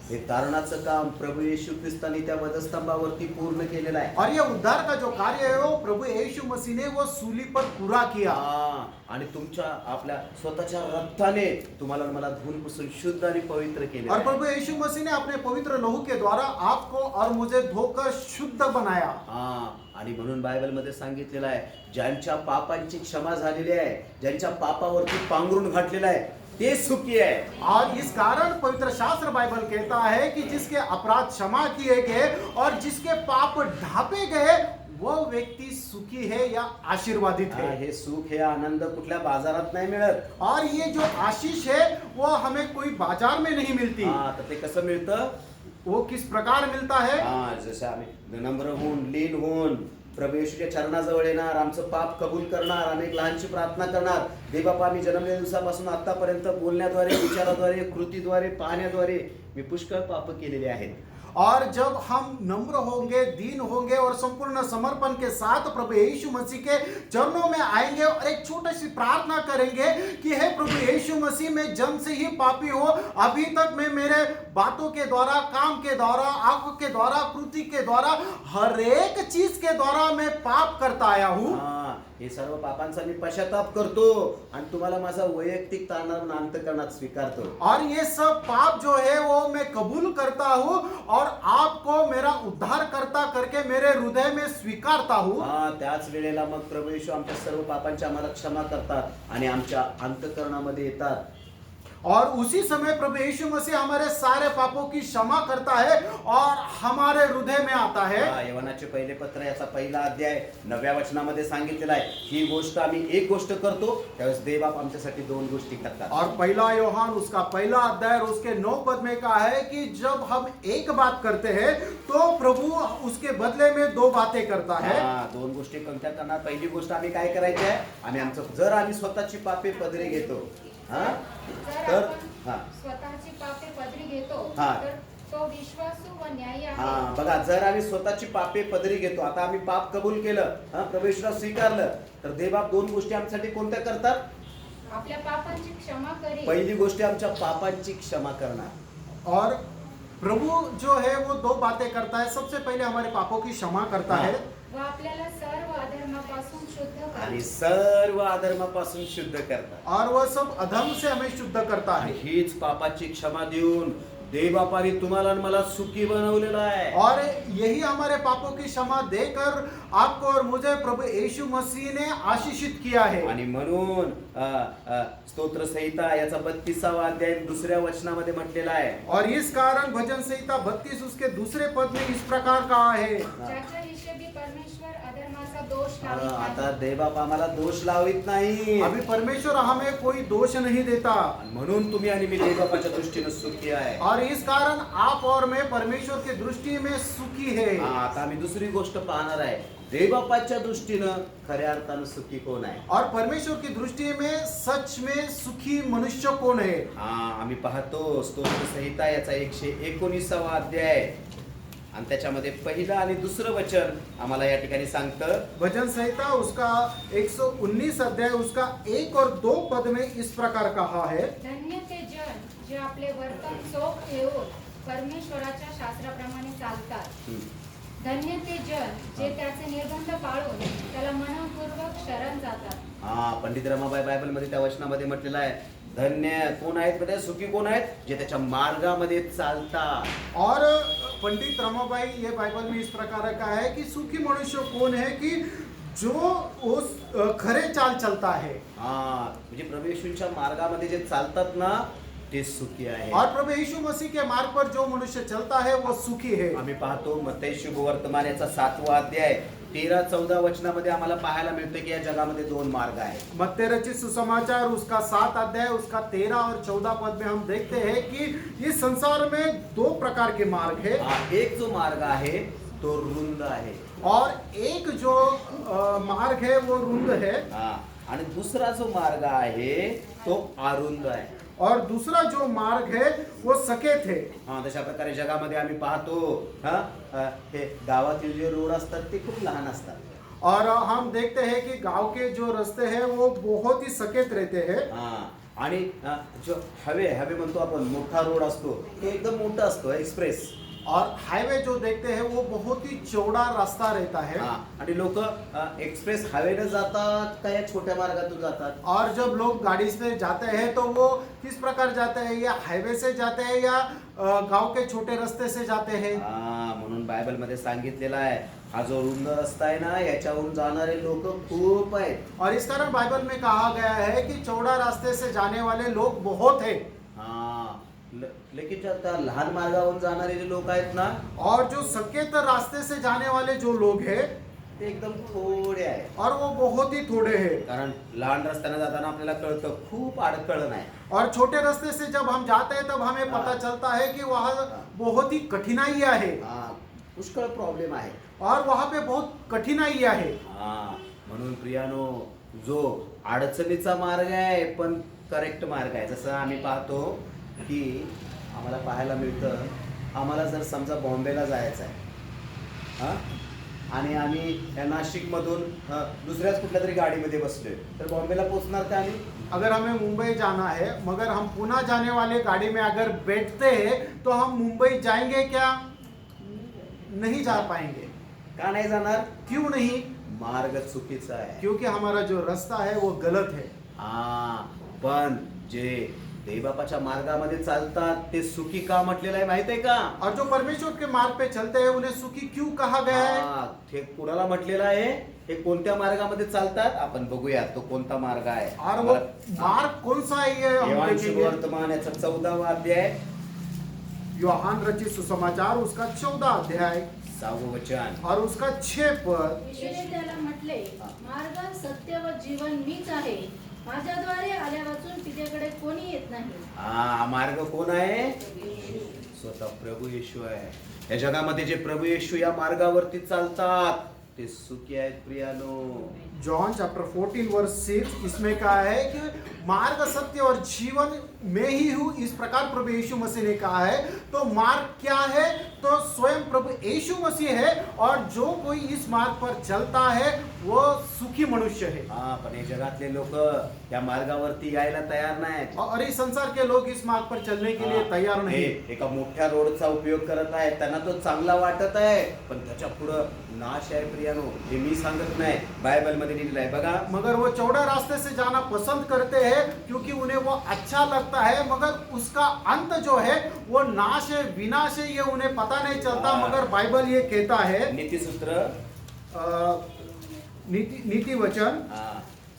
हे तारणाचं काम प्रभु येशू ख्रिस्ताने त्या वधस्तंभावरती पूर्ण केलेलं आहे. और ये उद्धार का जो कार्य है वो प्रभु यीशु मसीह ने वो सूली पर पूरा किया. आणि तुमच्या आपल्या स्वतःच्या रक्ताने तुम्हाला मला धुवून पुसून शुद्ध आणि पवित्र केले. और प्रभु यीशु मसीह ने अपने पवित्र लहू के द्वारा आपको और मुझे धोकर शुद्ध बनाया. आणि म्हणून बायबल मध्ये सांगितलेलं आहे ज्यांच्या पापांची क्षमा झालेली आहे ज्यांच्या पापावरती पांघरून घातलेलं आहे ते सुखी है. और इस कारण पवित्र शास्त्र बाइबल कहता है कि जिसके अपराध क्षमा किए गए और जिसके पाप ढापे गए वो व्यक्ति सुखी है या आशीर्वादित है. हे सुख हे आनंद कुठल्या बाजारात नाही मिळत. और ये जो आशीष है वो हमें कोई बाजार में नहीं मिलती. तर ते कसं मिळतं, वो किस प्रकार मिलता है. जसं आम्ही नम्र होऊन लीन होऊन प्रभू येशूच्या चरणाजवळ येणार, आमचं पाप कबूल करणार, अनेक लहानची प्रार्थना करणार. देवबापा मी जन्मलेल्या दिवसापासून आतापर्यंत बोलण्याद्वारे विचाराद्वारे कृतीद्वारे पाहण्याद्वारे मी पुष्कळ पाप केलेले आहेत. और जब हम नम्र होंगे, दीन होंगे और संपूर्ण समर्पण के साथ प्रभु यीशु मसीह के चरणों में आएंगे और एक छोटी सी प्रार्थना करेंगे कि हे प्रभु यीशु मसीह, मैं जन्म से ही पापी हूँ, अभी तक मैं मेरे बातों के द्वारा, काम के द्वारा, आंखों के द्वारा, कृति के द्वारा, हर एक चीज के द्वारा मैं पाप करता आया हूँ. हे सर्व पापांचा मी पश्चाताप करतो आणि तुम्हाला माझा वैयक्तिक तारणाला अंतःकरणात स्वीकारतो. और ये सब पाप जो है वो मैं कबूल करता हूँ और आपको मेरा उद्धार करता करके मेरे हृदय में स्वीकारता हूँ. त्याच वेळेला मग प्रभू येशू आमच्या सर्व पापांची आम्हाला क्षमा करतात आणि आमच्या अंतःकरणामध्ये येतात. और उसी समय प्रभु यीशु मसीह हमारे सारे पापों की क्षमा करता है और हमारे हृदय में आता है. यवनाचे पहिले पत्र याचा पहिला अध्याय 9व्या वचनामध्ये सांगितलेला आहे ही गोष्ट आम्ही एक गोष्ट करतो त्यावेळेस देवबाप आमच्यासाठी दोन गोष्टी करतात. और पहला योहान उसका पहला अध्याय उसके 9 पद में कहा है कि जब हम एक बात करते हैं तो प्रभु उसके बदले में 2 बातें करता है. दोन गोष्टी कोणत्या करणार. पहिली गोष्ट आम्ही काय करायची आहे, आम्ही आमचं जर आम्ही स्वतःची पापे पदरी घेतो जर आपण स्वतःची पापे पदरी घेतो तर तो विश्वासू व न्यायी आहे. बघा जर आम्ही स्वतःची पापे पदरी घेतो, आता आम्ही पाप कबूल केलं, प्रभू येशूला स्वीकारलं, तर देवबाप दोन गोष्टी आमच्यासाठी कोणत्या करतात, आपल्या पापांची क्षमा करेल. पहिली गोष्ट आमच्या पापांची क्षमा करणार. और प्रभु जो है वो 2 बातें करता है. सबसे पहले हमारे पापों की क्षमा करता है व आपल्याला सर्व अधर्मापासून शुद्ध करतो. आणि सर्व अधर्मापासून शुद्ध करतात. और वह सब अधर्म से हमें शुद्ध करता आणि है. हीच पापाची क्षमा देऊन देवबापाने तुम्हाला आणि मला सुखी बनवलेलं आहे. और यही हमारे पापों की क्षमा देकर आपको और मुझे प्रभु यीशु मसीह ने आशीषित किया है. आणि म्हणून स्तोत्र संहिता याचा 32वा अध्याय 2ऱ्या वचनामध्ये म्हटलेला आहे. और इस कारण भजन संहिता 32 उसके दूसरे पद में इस प्रकार कहा है. ज्याच्या हिशोबी परमेश्वर अधर्माचा दोष लावित नाही. आता देवबाप आम्हाला दोष लावित नाही. अभी परमेश्वर हमें कोई दोष नहीं देता. म्हणून तुम्ही आणि मी देवबापाच्या दृष्टीने सुखी आहे. और इस कारण आप और मैं परमेश्वर की दृष्टि में सुखी है. आता आम्ही दुसरी गोष्ट पाहणार आहे. देवबापाच्या दृष्टीनं खऱ्या अर्थानं सुखी कोण आहे. और परमेश्वर की दृष्टि में सच में सुखी मनुष्य कौन है. आम्ही पाहतो स्तोत्र संहिता याचा 119वा अध्याय आणि त्याच्यामध्ये पहिलं आणि दुसरं वचन आम्हाला या ठिकाणी सांगतं. भजन संहिता उसका 119 अध्याय उसका 1 और 2 पद में इस प्रकार कहा है. धन्य ते जन जे आपले वर्तन चोख ठेवून परमेश्वराच्या शास्त्राप्रमाणे चालतात. हम्म. धन्य ते जन जे त्याचे निर्बंध पाळून त्याला मनपूर्वक शरण जातात. हा, पंडित रमाबाई बायबलमध्ये त्या वचनामध्ये म्हटलेलं आहे, धन्य कोण आहेत म्हणजे सुखी कोण आहेत जे त्याच्या मार्गामध्ये चालतात. और पंडित रमाबाई ये बाइबल में इस प्रकार का है कि सुखी मनुष्य कौन है कि जो उस खरे चाल चलता है. हा, म्हणजे प्रभू येशूंच्या मार्गामध्ये जे चालतात ना ते सुखी आहे. और प्रभु यीशु मसीह के मार्ग पर जो मनुष्य चलता है वो सुखी है. आम्ही पाहतो मत्ती शुभवर्तमान याचा 7वा अध्याय 13-14 वचनामध्ये आम्हाला पाहायला मिळते की या जगामध्ये 2 मार्ग आहेत. मत्ती रचित सुसमाचार उसका 7 अध्याय उसका 13 और 14 पद में हम देखते हैं कि इस संसार में 2 प्रकार के मार्ग है. हा, एक जो मार्ग आहे तो रुंद आहे. और एक जो मार्ग है वो रुंद है. हा, आणि दुसरा जो मार्ग आहे तो अरुंद आहे. और दूसरा जो मार्ग है वो सकेत है. हा, तशा प्रकारे जगामध्ये आम्ही पाहतो हे गावातील जे रोड असतात ते खूप लहान असतात. और हम देखते हैं कि गांव के जो रास्ते हैं वो बहुत ही सकेत रहते हैं. हा, आणि जो हवे म्हणतो आपण मोठा रोड असतो तो एकदम मोठा असतो एक्सप्रेस. और हाईवे जो देखते हैं वो बहुत ही चौड़ा रास्ता रहता है. हा, आणि लोक एक्सप्रेस हायवेने जातात का या छोट्या मार्गातून जातात. और जब लोग गाड़ी से जाते हैं तो वो किस प्रकार जाते हैं, या हाईवे से जाते हैं या गांव के छोटे रास्ते से जाते हैं. हा, म्हणून बायबल मध्ये सांगितलेला आहे हा जो रुंद रस्ता आहे ना याच्यावरून जाणारे लोक खूप आहेत. और इस कारण बाइबल में कहा गया है कि चौड़ा रास्ते से जाने वाले लोग बहुत हैं. हा, लेकिन ज्या त्या लहान मार्गावरून जाणारे जे लोक आहेत ना और जो सकेत रास्ते से जाने वाले जो लोग हैं ते एकदम थोडे आहेत. और वो बहुत ही थोड़े हैं. कारण लहान रस्त्याने जाताना आपल्याला कळतं खूप अडखळण आहे. और छोटे रास्ते से जब हम जाते हैं तब हमें पता चलता है कि वहाँ बहुत ही कठिनाइयाँ है. हा, पुष्कळ प्रॉब्लेम आहे. और वहाँ पे बहुत कठिनाइयाँ है. हा, म्हणून प्रियानो जो अडचणीचा मार्ग आहे पण करेक्ट मार्ग आहे. जसं आम्ही पाहतो की आम्हाला पाहायला मिळतं, आम्हाला जर समजा बॉम्बेला जायचं आहे हा, आणि आम्ही या नाशिकमधून दुसऱ्याच कुठल्या तरी गाडीमध्ये बसलोय तर बॉम्बेला पोहोचणार का आम्ही. अगर हमें मुंबई जाना है मगर हम पुणे जाने वाले गाड़ी में अगर बैठते हैं तो हम मुंबई जाएंगे क्या? नहीं जा पाएंगे. का नाही जाणार. क्यों नहीं? मार्ग चुकीचा आहे. क्योंकि हमारा जो रास्ता है वो गलत है. हा, पण जे देवबापाच्या मार्गामध्ये चालतात ते सुखी का म्हटलेलं आहे माहित आहे का. और जो परमेश्वर के मार्ग पे चलते हैं उन्हें सुखी क्यों कहा गया है? हा, ते कुणाला म्हटलेलं आहे, हे कोणत्या मार्गामध्ये चालतात आपण बघूया तो कोणता मार्ग आहे. और वो मार्ग कौन सा है ये हम योहान देखेंगे. वर्तमान याचा 14वा अध्याय योहान रचित सुसमाचार उसका 14 अध्याय 6वं वचन. और उसका 6 पद. येशूने त्याला म्हटले, मार्ग सत्य व जीवन मीच आहे, माझ्याद्वारे आल्या वाचून पित्याकडे कोणी येत नाही. हा, मार्ग कोण आहे. स्वतः प्रभू येशू आहे. या जगामध्ये जे प्रभू येशू या मार्गावरती चालतात ते सुखी आहेत प्रियानो. जॉन चैप्टर 14 वर्स 6 इसमें कहा है कि मार्ग सत्य और जीवन में ही हूँ, इस प्रकार प्रभु यीशु मसीह ने कहा है. तो मार्ग क्या है? तो स्वयं प्रभु यीशु मसीह है. और जो कोई इस मार्ग पर चलता है वो सुखी मनुष्य है. हा, पण हे जगातले लोक या मार्गावरती यायला तयार नाहीत. और इस संसार के लोग इस मार्ग पर चलने के लिए तैयार नहीं. हे एका मोठ्या रोडचा उपयोग करत आहेत, त्यांना तो चांगला वाटत आहे पण त्याच्या पुढं नाश आहे प्रियानो. हे मी सांगत नाही, बायबल मध्ये लिहिलेलं आहे बघा. मगर वो चौड़ा रास्ते से जाना पसंद करते हैं क्योंकि उन्हें वो अच्छा लगता है, मगर उसका अंत जो है वो नाश है, विनाश है, ये उन्हें पता नहीं चलता. मगर बाइबल ये कहता है नीतिसूत्र नीति वचन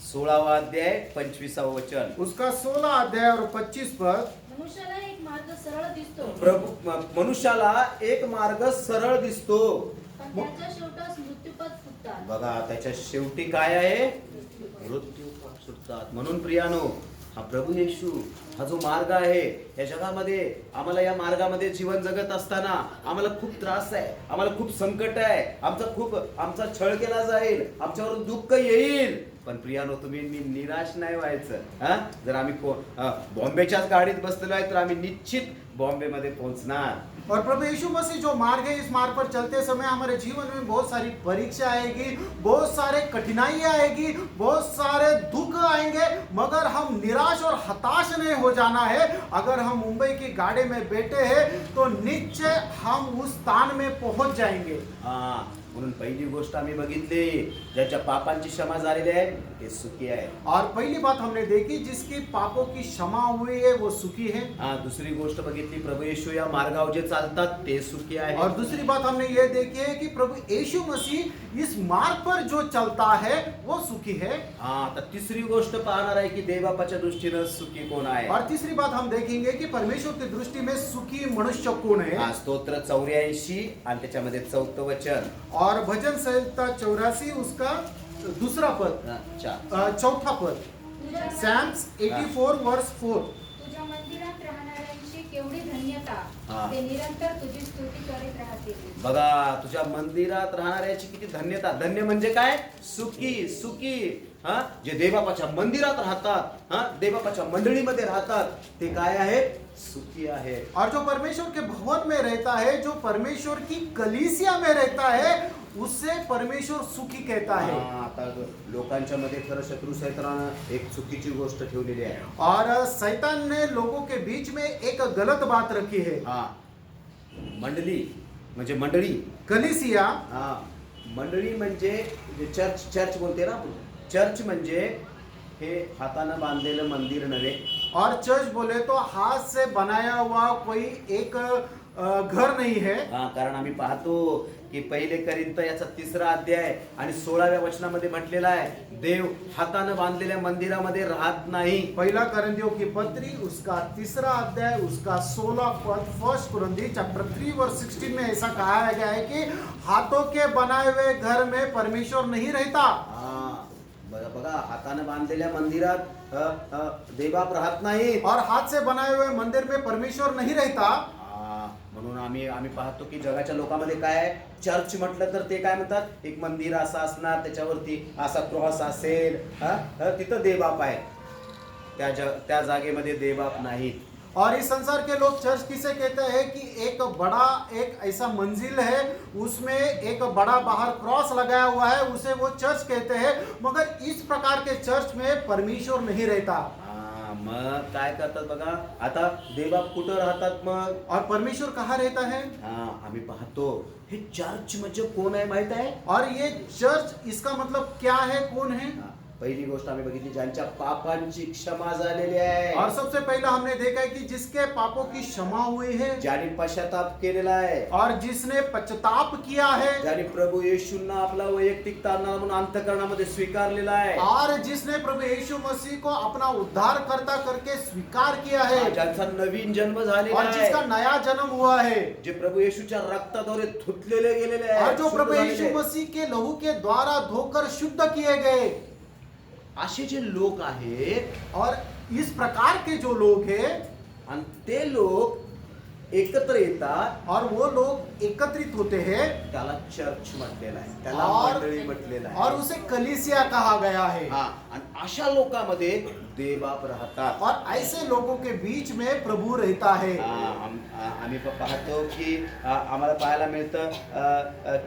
16वा अध्याय 25वा वचन. उसका 16 अध्याय और 25 पद. मनुष्याला एक मार्ग सरळ दिसतो, प्रभू मनुष्याला एक मार्ग सरळ दिसतो पण त्याच्या शेवटास मृत्यूपद फुटतात. बघा त्याच्या शेवटी काय आहे. मृत्यू सुटतात. म्हणून प्रियानो हा प्रभू येशू हा जो मार्ग आहे या जगामध्ये आम्हाला या मार्गामध्ये जीवन जगत असताना आम्हाला खूप त्रास आहे, आम्हाला खूप संकट आहे, आमचा छळ केला जाईल, आमच्यावर दुःख येईल. पण प्रियानो तुम्ही निराश नाही व्हायचं. हा, जर आम्ही बॉम्बेच्याच गाडीत बसलेलो आहे तर आम्ही निश्चित बॉम्बेमध्ये पोहोचणार. और प्रभु यीशु मसीह जो मार्ग है, इस मार्ग पर चलते समय हमारे जीवन में बहुत सारी परीक्षा आएगी, बहुत सारे कठिनाइयां आएगी, बहुत सारे दुख आएंगे, मगर हम निराश और हताश नहीं हो जाना है। अगर हम मुंबई की गाड़ी में बैठे हैं तो निश्चय हम उस स्थान में पहुंच जाएंगे। हा, म्हणून पहिली गोष्ट आम्ही बघितली, ज्याच्या पापांची क्षमा झालेली आहे ते सुखी आहे. और पहली बात हमने देखी, जिसकी पापों की क्षमा हुई है वो सुखी है। हा, दुसरी गोष्ट बघितली, प्रभू येशू या मार्गावर जे चालतात ते सुखी आहे. और दूसरी बात हमने ये देखी है कि प्रभु यीशु मसीह इस मार्ग पर जो चलता है वो सुखी है। हा, तर तिसरी गोष्ट पाहणार आहे की देवबापाच्या दृष्टीनं सुखी कोण आहे. और तीसरी बात हम देखेंगे कि परमेश्वर की दृष्टि में सुखी मनुष्य कौन है। हा, स्तोत्र 84 आणि त्याच्यामध्ये 4 वचन. और भजन संहिता 84 उसका दूसरा पद, हा, 4. चौथा पद, सैम्स 84 वर्स 4। तुझ्या मंदिरात राहणाऱ्यांची केवढी धन्यता, हा. ते निरंतर तुझी स्तुती करीत राहतील. बघा, तुझ्या मंदिरात राहणाऱ्याची किती धन्यता. धन्य म्हणजे काय? सुखी, सुखी. हा, जे देवबापाच्या मंदिरात राहतात, हा, देवबापाच्या मंडळीमध्ये राहतात, ते काय आहेत? सुखी आहे. और जो परमेश्वर के भवन में रहता है, जो परमेश्वर की कलीसिया में रहता है, उससे परमेश्वर सुखी कहता है। हा, आता लोकांच्या मध्ये खरं शत्रू सैतानानं एक चुकीची गोष्ट ठेवलेली आहे. और शैतान ने लोगों के बीच में एक गलत बात रखी है। हा, मंडली म्हणजे मंडळी. कलीसिया, हा, मंडळी म्हणजे चर्च. चर्च बोलते ना आपण. चर्च म्हणजे हे हातानं बांधलेलं मंदिर नव्हे. और चर्च बोले तो हाथ से बनाया हुआ कोई एक घर नहीं है। हा, कारण आम्ही पाहतो की पहिले करिंथ याचा 3रा अध्याय आणि 16व्या वचनामध्ये म्हटलेला आहे, देव हातानं बांधलेल्या मंदिरामध्ये राहत नाही. पहला कुरिन्थियों की पत्री उसका 3रा अध्याय उसका 16 पद, 1 कुरिन्थियों चैप्टर 3 वर्स 16 में ऐसा कहा गया है कि हाथों के बनाए हुए घर में परमेश्वर नहीं रहता। हा, बघा, हातानं बांधलेल्या मंदिरात देवबाप राहत नाही. और हाथ से बनाए हुए मंदिर में परमेश्वर नहीं रहता। हा, म्हणून आम्ही पाहतो की जगाच्या लोकांमध्ये काय आहे, चर्च म्हटलं तर ते काय म्हणतात, एक मंदिर असं असणार, त्याच्यावरती असा क्रॉस असेल, तिथं देवबाप आहे. त्या जागेमध्ये देवबाप नाही. और इस संसार के लोग चर्च किसे कहते हैं कि एक बड़ा एक ऐसा मंजिल है, उसमें एक बड़ा बाहर क्रॉस लगाया हुआ है, उसे वो चर्च कहते हैं। मगर इस प्रकार के चर्च में परमेश्वर नहीं रहता। हा, मग काय करतात बघा, आता देवबाप कुठं राहतात मग? और परमेश्वर कहाँ रहता है? हा, आम्ही पाहतो हे चर्च म्हणजे कोण आहे माहित आहे? और ये चर्च, इसका मतलब क्या है, कौन है? हा, पहिली गोष्ट आम्ही बघितली, ज्यांच्या पापांची क्षमा झालेली आहे. और सबसे पहला हमने देखा है कि जिसके पापों की क्षमा हुई है, ज्याने पश्चाताप केलेला आहे, और जिसने पश्चाताप किया है, ज्याने प्रभू येशूंना आपला वैयक्तिक तारणहार म्हणून अंतःकरणामध्ये स्वीकारलेला आहे, और जिसने प्रभु यीशु मसीह को अपना उद्धारकर्ता करके स्वीकार किया है, ज्यांचा नवीन जन्म झालेला और जिसका आहे, नया जन्म हुआ है, जे प्रभू येशूच्या रक्ताद्वारे धुतलेले गेलेले और आहेत, जो शुद्ध प्रभु झालेले यीशु आहेत. मसीह के लहू के द्वारा धोकर शुद्ध किए गए। असे जे लोक आहेत, और इस प्रकार के जो लोग हैं, आणि ते लोक एकत्र येतात, और वो लोग एकत्रित होते हैं, त्याला चर्च म्हटलेला आहे, त्याला और मंडळी म्हटलेलं और आहे. उसे कलीसिया कहा गया है। हा, आणि अशा लोकांमध्ये देवबाप राहतात. और ऐसे लोगों के बीच में प्रभु रहता है। आम्ही पाहतो की आम्हाला पाहायला मिळतं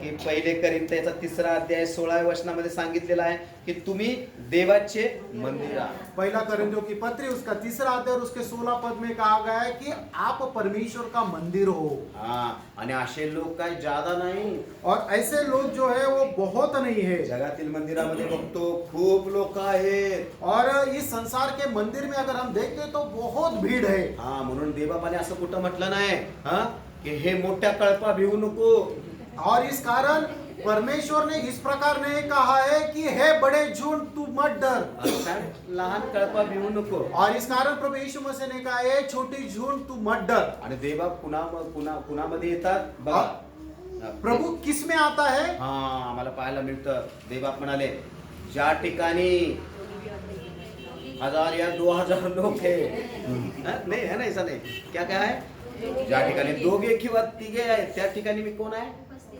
की पहिले करिंथ याचा 3रा अध्याय 16व्या वचनामध्ये सांगितलेला आहे की तुम्ही देवाचे मंदिर आहात. पहला कुरिन्थियों की पत्री उसका 3रा अध्याय और उसके 16 पद में कहा गया है कि आप परमेश्वर का मंदिर हो। हा, आणि असे लोक काय जादा नाही. और ऐसे लोग जो है वो बहुत नहीं है। जगातील मंदिरामध्ये बघतो खूप लोक आहेत. और इस संसार के मंदिर में अगर हम देखते तो बहुत भीड़ है। हा, म्हणून देवबापाने असं कुठं म्हटलं नाही हा की हे मोठ्या कळपा भिवू नको. और इस कारण परमेश्वर ने इस प्रकार नहीं कहा है कि हे बड़े झुंड तू मत डर। काय लहान कळपा भिवू नको. और इस कारण प्रभु यीशु मसीह ने कहा है छोटी झुंड तू मत डर। आणि देवबाप कुणामध्ये येतात बघा. प्रभु किस में आता है? हा, आम्हाला पाहायला मिळतं देवबाप म्हणाले ज्या ठिकाणी 1000 या 2000 लोक है, नाही है ना, ऐसा नाही. क्या क्या है? ज्या ठिकाणी 2 किंवा 3 आहेत त्या ठिकाणी मी कोण आहे?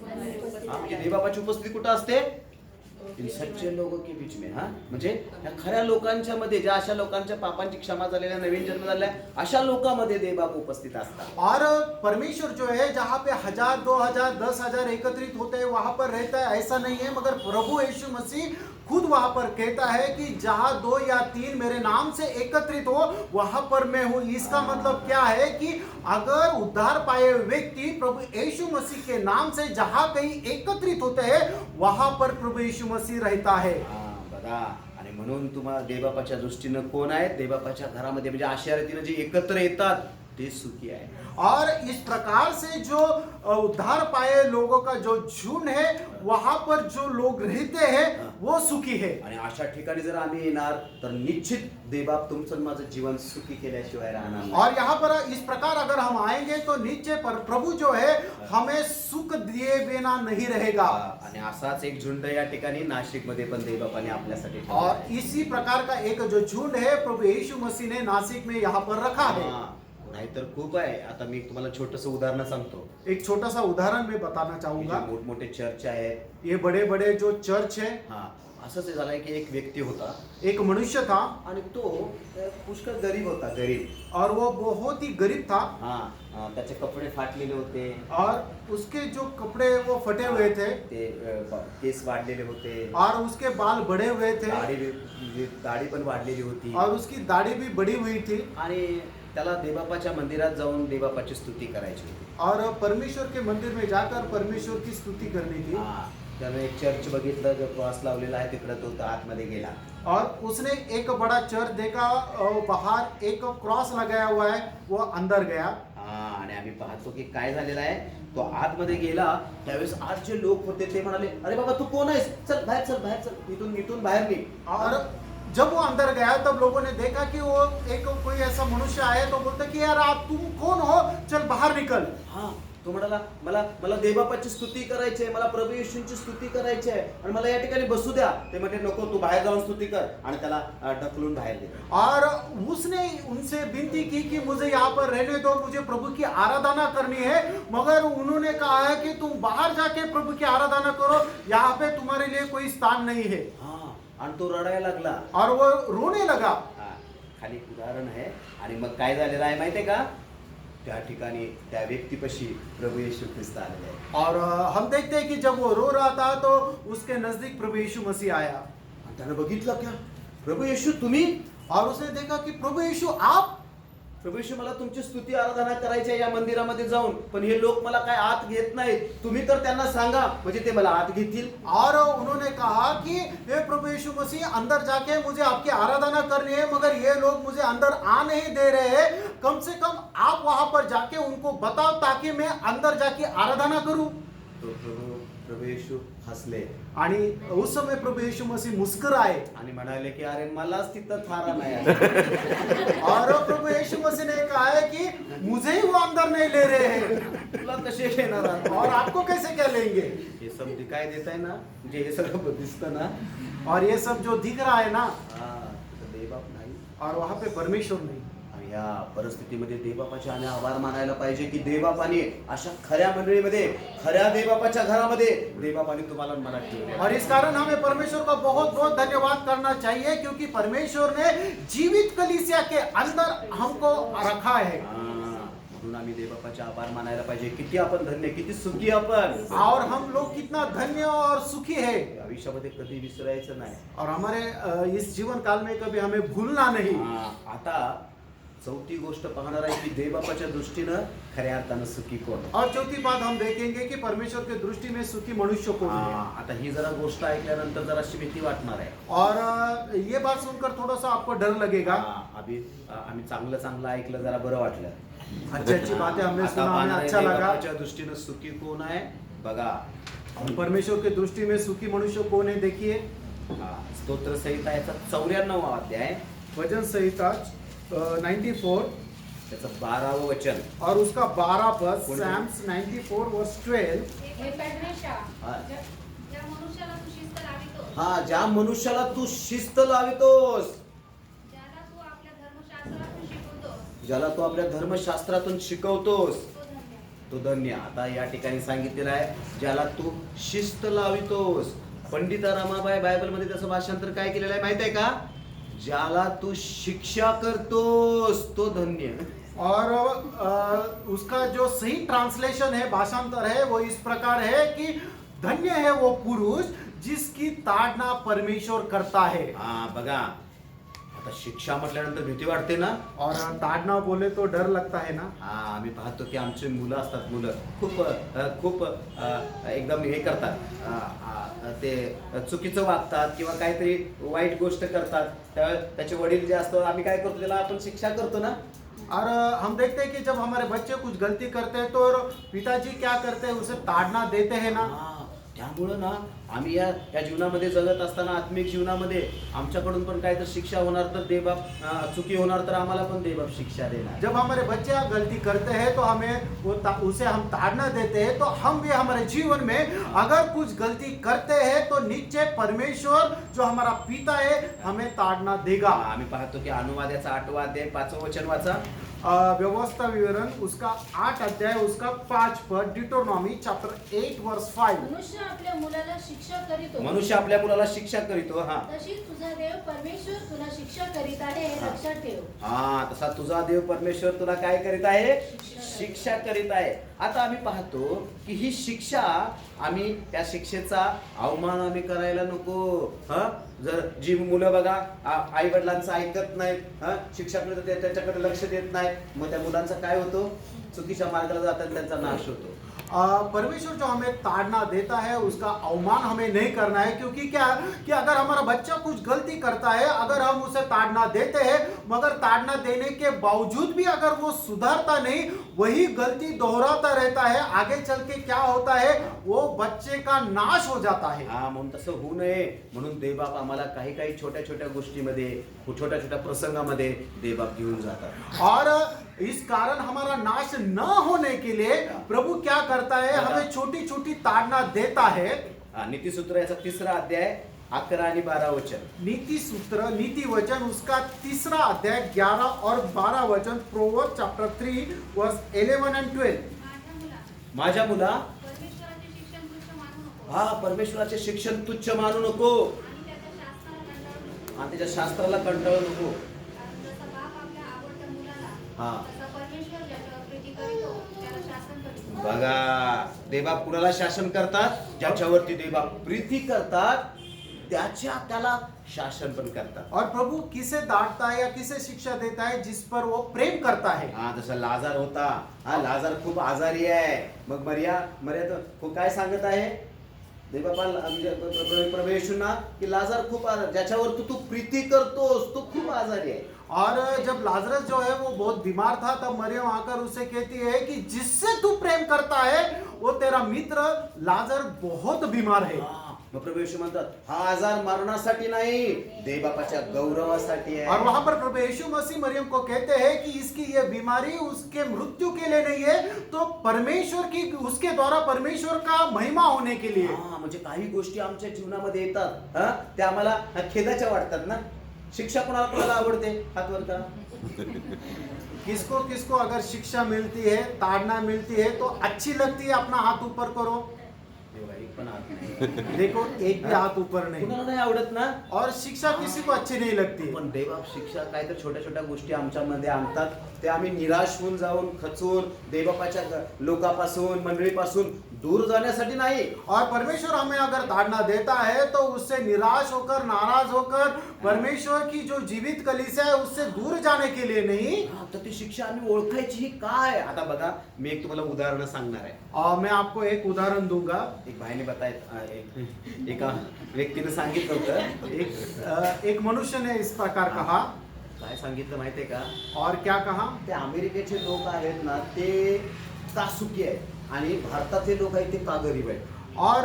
हा, म्हणजे देवबापाची उपस्थिती कुठं असते? इन सच्चे लोगों के बीच में, हा म्हणजे ह्या खऱ्या लोकांच्या मध्ये, ज्या अशा लोकांच्या पापांची क्षमा झालेल्या, नवीन जन्म झालेल्या अशा लोकांमध्ये देवबाप उपस्थित असतात. और परमेश्वर जो है जहाँ पे 1000, 2000, 10,000 एकत्रित होते हैं वहां पर रहता है, ऐसा नहीं है. मगर प्रभु यीशु मसीह खुद वहां पर कहता है कि जहां 2 या 3 मेरे नाम से एकत्रित हो वहां पर मैं हूं. इसका मतलब क्या है कि अगर उद्धार पाए व्यक्ति प्रभु यीशु मसीह के नाम से जहां कहीं एकत्रित होते हैं वहां पर प्रभु यीशु मसीह रहता है. बघा, आणि म्हणून तुम्हाला देवबापाच्या दृष्टीनं कोण आहे, देवबापाच्या घरामध्ये म्हणजे अशा रीतीने जे एकत्र येतात ते सुखी आहे. और इस प्रकार से जो उद्धार पाए लोगों का जो झुंड है वहां पर जो लोग रहते हैं वो सुखी है. आणि अशा ठिकाणी जर आम्ही येणार तर निश्चित देवबाप तुमचं माझं जीवन सुखी केल्याशिवाय राहणार नाही. और यहाँ पर इस प्रकार अगर हम आएंगे तो नीचे पर प्रभु जो है हमें सुख दिए बिना नहीं रहेगा. आणि असाच एक झुंड या ठिकाणी नाशिक मध्ये पण देवबापाने आपल्यासाठी ठेवला और आहे. इसी प्रकार का एक जो झुंड है प्रभु यीशु मसीह ने नासिक में यहाँ पर रखा है. नाहीतर खूप आहे. आता मी तुम्हाला छोटस उदाहरण सांगतो. एक छोटा सा उदाहरण मैं बताना जे चाहूंगा. मोठमोठे चर्च आहेत, ये बड़े बड़े जो चर्च है, असंच झालंय की एक व्यक्ती होता एक मनुष्य था आणि तो पुष्कळ गरीब होता, गरीब. और वो बहुत ही गरीब था. त्याचे कपडे फाटलेले होते, और उसके जो कपड़े वो फटे हुए थे ते केस वाढलेले होते, और उसके बाल बड़े हुए थे दाढी पण वाढलेली होती, और उसकी दाढ़ी भी बड़ी हुई थी. आणि त्याला देवबापाच्या मंदिरात जाऊन देवबापाची स्तुती करायची होती. और परमेश्वर के मंदिर में जाकर परमेश्वर की स्तुति करनी थी. त्यानं एक चर्च बघितलं, जो क्रॉस लावलेला आहे तिकडे तो आतमध्ये गेला. और उसने एक बड़ा चर्च देखा, बाहर एक क्रॉस लगाया हुआ है, वो अंदर गया. आणि आम्ही पाहतो की काय झालेलं आहे. तो आतमध्ये गेला त्यावेळेस आज जे लोक होते ते म्हणाले, अरे बाबा तू कोण आहेस, चल बाहेर चल, बाहेर चल, इथून बाहेर निघ. और जब वो अंदर गया तब लोगों ने देखा कि वो एक कोई ऐसा मनुष्य आया, तो बोलते कि यार आप तुम कौन हो, चल बाहर निकल. तो म्हणाला, मला देवबापाची स्तुती करायची आहे, मला प्रभू येशूंची स्तुती करायची आहे आणि मला या ठिकाणी बसू द्या. ते म्हटले नको, तू बाहेर जाऊन स्तुती कर, आणि त्याला ढकलून बाहेर दिले. और उसने उनसे विनती की कि मुझे यहाँ पर रहने दो, मुझे प्रभु की आराधना करनी है. मगर उन्होंने कहा है कि तुम बाहर जाके प्रभु की आराधना करो, यहाँ पे तुम्हारे लिए कोई स्थान नहीं है. आणि तो रडायला लागला और वो रोने लगा. खाली उदाहरण आहे. आणि मग काय झालेलं आहे माहितीये का, त्या ठिकाणी त्या व्यक्तीपाशी प्रभू येशू ख्रिस्त आलेले आहे. और हम देखते हैं कि जब वो रो रहा था तो उसके नजदीक प्रभु यीशु मसीह आया. त्यानं बघितलं क्या, प्रभू येशू तुम्ही. और उसने देखा कि प्रभु यीशु आप. प्रभू येशू मला तुमची स्तुती आराधना करायची आहे या मंदिरामध्ये जाऊन, पण हे लोक मला काय आत घेत नाहीत. तुम्ही तर त्यांना सांगा म्हणजे ते मला आत घेतील. और उन्होंने कहा कि हे प्रभु यीशु मसीह अंदर जाके मुझे आपकी आराधना करनी है, मगर ये लोग मुझे अंदर आ नहीं दे रहे हैं. कम से कम आप वहां पर जाके उनको बताओ ताकि मैं अंदर जाके आराधना करूं. तो प्रभू येशू हसले आणि उस समय प्रभु यीशु मसीह मुस्कुराए आणि म्हणाले की अरे मलाच तिथं थारा नाही. और प्रभु यीशु मसीह ने कहा है कि मुझे ही वो अंदर नहीं ले रहे हैं, तुला कसे घेणार आता? और आपको कैसे क्या लेंगे. हे सब दिखाई देत आहे ना, म्हणजे हे सगळं दिसतं ना, और ये सब जो दिख रहा है ना, तर देवबाप नाही. और वहां पे परमेश्वर नहीं. आणि या परिस्थितीमध्ये देवबापाचे आम्ही आभार मानायला पाहिजे की देवबापाने अशा खऱ्या मंडळीमध्ये, खऱ्या देवबापाच्या घरामध्ये देवबापाने तुम्हाला मला ठेवले. और इस कारण हमें परमेश्वर का बहुत बहुत धन्यवाद करना चाहिए, क्योंकि परमेश्वर ने जीवित कलीसिया के अंदर हमको रखा है. म्हणून आम्ही देवबापाचे आभार मानायला पाहिजे. किती आपण धन्य, किती सुखी आपण. और हम लोग कितना धन्य और सुखी है. आयुष्यामध्ये कधी विसरायचं नाही. और हमारे इस जीवन काल में कभी हमें भूलना नहीं. आता चौथी गोष्ट पाहणार आहे की देवबापाच्या दृष्टीनं खऱ्या अर्थानं सुखी कोण. और चौथी बात हम देखेंगे कि परमेश्वर के दृष्टि में सुखी मनुष्य कौन है. आता ही जरा गोष्ट ऐकल्यानंतर जराशी भीती वाटणार आहे. और ये बात सुनकर थोड़ा सा आपको डर लगेगा. आम्ही चांगलं ऐकलं, जरा बरं वाटलं. अच्छी बातें हमने सुना, हमें अच्छा लगा. देवबापाच्या दृष्टीनं सुखी कोण आहे बघा. परमेश्वर के दृष्टि में सुखी मनुष्य कौन है देखिए. स्तोत्र संहिता याचा 94वा अध्याय, वचन संहिता 94 त्याचं 12वं वचन और उसका 12 पद. कौन सैम्स 94 वर्स 12. हे परमेशा, ज्या मनुष्याला तू शिस्त लावितोस, ज्या मनुष्याला तू शिस्त लावितोस, ज्याला तू आपल्या धर्मशास्त्रातून शिकवतोस, ज्याला तू आपल्या धर्मशास्त्रातून शिकवतोस, तो धन्य. तो धन्य. आता या ठिकाणी सांगितलेलं आहे ज्याला तू शिस्त लावितोस. पंडिता रमाबाई बायबलमध्ये त्याचं भाषांतर काय केलेलं आहे माहित आहे का? ज्याला तू शिक्षा करतोस तो धन्य. और उसका जो सही ट्रांसलेशन है, भाषांतर है, वो इस प्रकार है कि धन्य है वो पुरुष जिसकी ताड़ना परमेश्वर करता है. हा बघा, आता शिक्षा म्हटल्यानंतर भीती वाटते ना. और ताड़ना बोले तो डर लगता है ना. हा, आम्ही पाहतो की आमचे मुलं असतात, मुलं खूप एकदम हे करतात, ते चुकीचं वागतात किंवा काहीतरी वाईट गोष्ट करतात. त्याचे वडील जे असतात, आम्ही काय करतो, त्याला आपण शिक्षा करतो ना. और हम देखते हैं कि जब हमारे बच्चे कुछ गलती करते हैं तो पिताजी क्या करते हैं, उसे ताड़ना देते हैं ना. हा, त्यामुळं ना आम्ही या जीवनामध्ये जगत असताना, आत्मिक जीवनामध्ये आमच्याकडून पण काय तर शिक्षा होणार, तर देवबाप चुकी होणार, तर आम्हाला पण देवबाप शिक्षा देणार. जब हमारे बच्चे गलती करते हैं तो हमें उसे हम ताड़ना देते हैं, तो हम भी हमारे जीवन में अगर कुछ गलती करते हैं तो निश्चय परमेश्वर जो हमारा पिता है हमें ताड़ना देगा. आम्ही पाहतो की अनुवादाचा 8वा अध्याय 5वं वचन वाचा. व्यवस्था विवरण उसका 8 अध्याय उसका 5 पद, डिटोनॉमी चैप्टर 8 वर्स 5. मनुष्य आपल्या मुलाला शिक्षा करीतो, मनुष्य आपल्या मुलाला शिक्षा करीतो. हा तशीच तुझा देव परमेश्वर तुला शिक्षा करीत आहे हे लक्षात ठेव. हा, तसा तुझा देव परमेश्वर तुला काय करीत आहे? शिक्षा करीत आहे. आता आम्ही पाहतो की ही शिक्षा, आम्ही त्या शिक्षेचा अवमान आम्ही करायला नको. जर जी मुलं बघा आई वडिलांचं ऐकत नाहीत, शिक्षकाकडे त्याच्याकडे लक्ष देत नाहीत, मग त्या मुलांचा काय होतो? चुकीच्या मार्गाला जातात, त्यांचा नाश होतो. परमेश्वर जो हमें ताड़ना देता है उसका अवमान हमें नहीं करना है, क्योंकि क्या कि अगर हमारा बच्चा कुछ गलती करता है, अगर हम उसे ताड़ना देते हैं, मगर ताड़ना देने के बावजूद भी अगर वो सुधरता नहीं, वही गलती दोहराता रहता है, आगे चल के क्या होता है, वो बच्चे का नाश हो जाता है. हा, म्हणून तसं होऊ नये म्हणून देवबाप आम्हाला काही काही छोट्या छोट्या गोष्टीमध्ये, छोट्या छोट्या प्रसंगामध्ये देवबाप घेऊन जातात. और इस कारण हमारा नाश न होने के लिए प्रभु क्या करता है, हमें छोटी छोटी ताड़ना देता है. नीतिसूत्र याचा 3रा अध्याय 11 आणि 12 वचन. नीति सूत्र, नीति वचन उसका 3रा अध्याय 11 और 12 वचन. प्रोवर्ब चैप्टर 3 वर्स 11 and 12. माझ्या मुला, परमेश्वराचे शिक्षण तुच्छ मानू नको. हा, परमेश्वराचे शिक्षण तुच्छ मानू नको आणि त्याच्या शास्त्राला कंटाळू आणि त्याच्या शास्त्राला कंटाळू नको. कारण जसा बाप आपल्या आवडत्या मुलाला, हा. तसा परमेश्वर ज्याच्यावर प्रीती करीतो त्याला शासन करीतो. बघा, देवबाप कुणाला शासन करतात? ज्याच्यावरती देवबाप प्रीती करतात त्याला शासन पण करतात. और प्रभु किसे डांटता है या किसे शिक्षा देता है? जिस पर वो प्रेम करता है. हा, जसा लाजार होता. हा, लाजार खूप आजारी आहे. मग मर्या तो काय सांगत आहे देवबापा, परमेश्वरना की लाजार खूप ज्याच्यावर तू प्रीती करतोस तो खूप आजारी आहे. और जब लाजरस जो है वो बहुत बीमार था, तब मरियम आकर उसे कहती है कि जिससे तू प्रेम करता है वो तेरा मित्र लाजर बहुत बीमार है. मग प्रभू येशू म्हणतात, हा आजार मरणासाठी नाही, देवबापाच्या गौरवासाठी आहे. और वहां पर प्रभु यीशु मसीह मरियम को कहते हैं कि इसकी ये बीमारी उसके मृत्यू के लिए नहीं है, तो परमेश्वर की, उसके द्वारा परमेश्वर का महिमा होने के लिए. म्हणजे काही गोष्टी आमच्या जीवनामध्ये येतात, त्या आम्हाला खेदाच्या वाटतात ना. शिक्षा कोणाला आवडते? हात वर करा. किसको किसको अगर शिक्षा मिलती है, ताड़ना मिलती है तो अच्छी लगती है? अपना हाथ ऊपर करो. पण हात नाही. देखो, एक भी हाथ ऊपर नहीं. कुणाला नाही आवडत ना. और शिक्षा किसी को अच्छी नहीं लगती. पण देवबाप शिक्षा काय तर छोट्या छोट्या गोष्टी आमच्यामध्ये आणतात, ते आम्ही निराश होऊन जाऊन खचून देवबापाच्या लोकांपासून, मंडळीपासून दूर जाण्यासाठी नाही. और परमेश्वर हमें अगर ताड़ना देता है तो उससे निराश होकर, नाराज होकर परमेश्वर की जो जीवित कलीसिया है उससे दूर जाने के लिए नहीं. तर ती शिक्षा आम्ही ओळखायची ही काय? आता बघा, मी एक तुम्हाला उदाहरण सांगणार आहे. और मैं आपको एक उदाहरण दूंगा. एक भाईने एका व्यक्तीने सांगितलं होतं, एक मनुष्य ने इस प्रकार कहा. काय सांगितलं माहितीये का? और क्या कहा? ते अमेरिकेचे लोक आहेत ना, ते का सुखी आहेत आणि भारतातले लोक आहेत ते का गरीब आहेत. और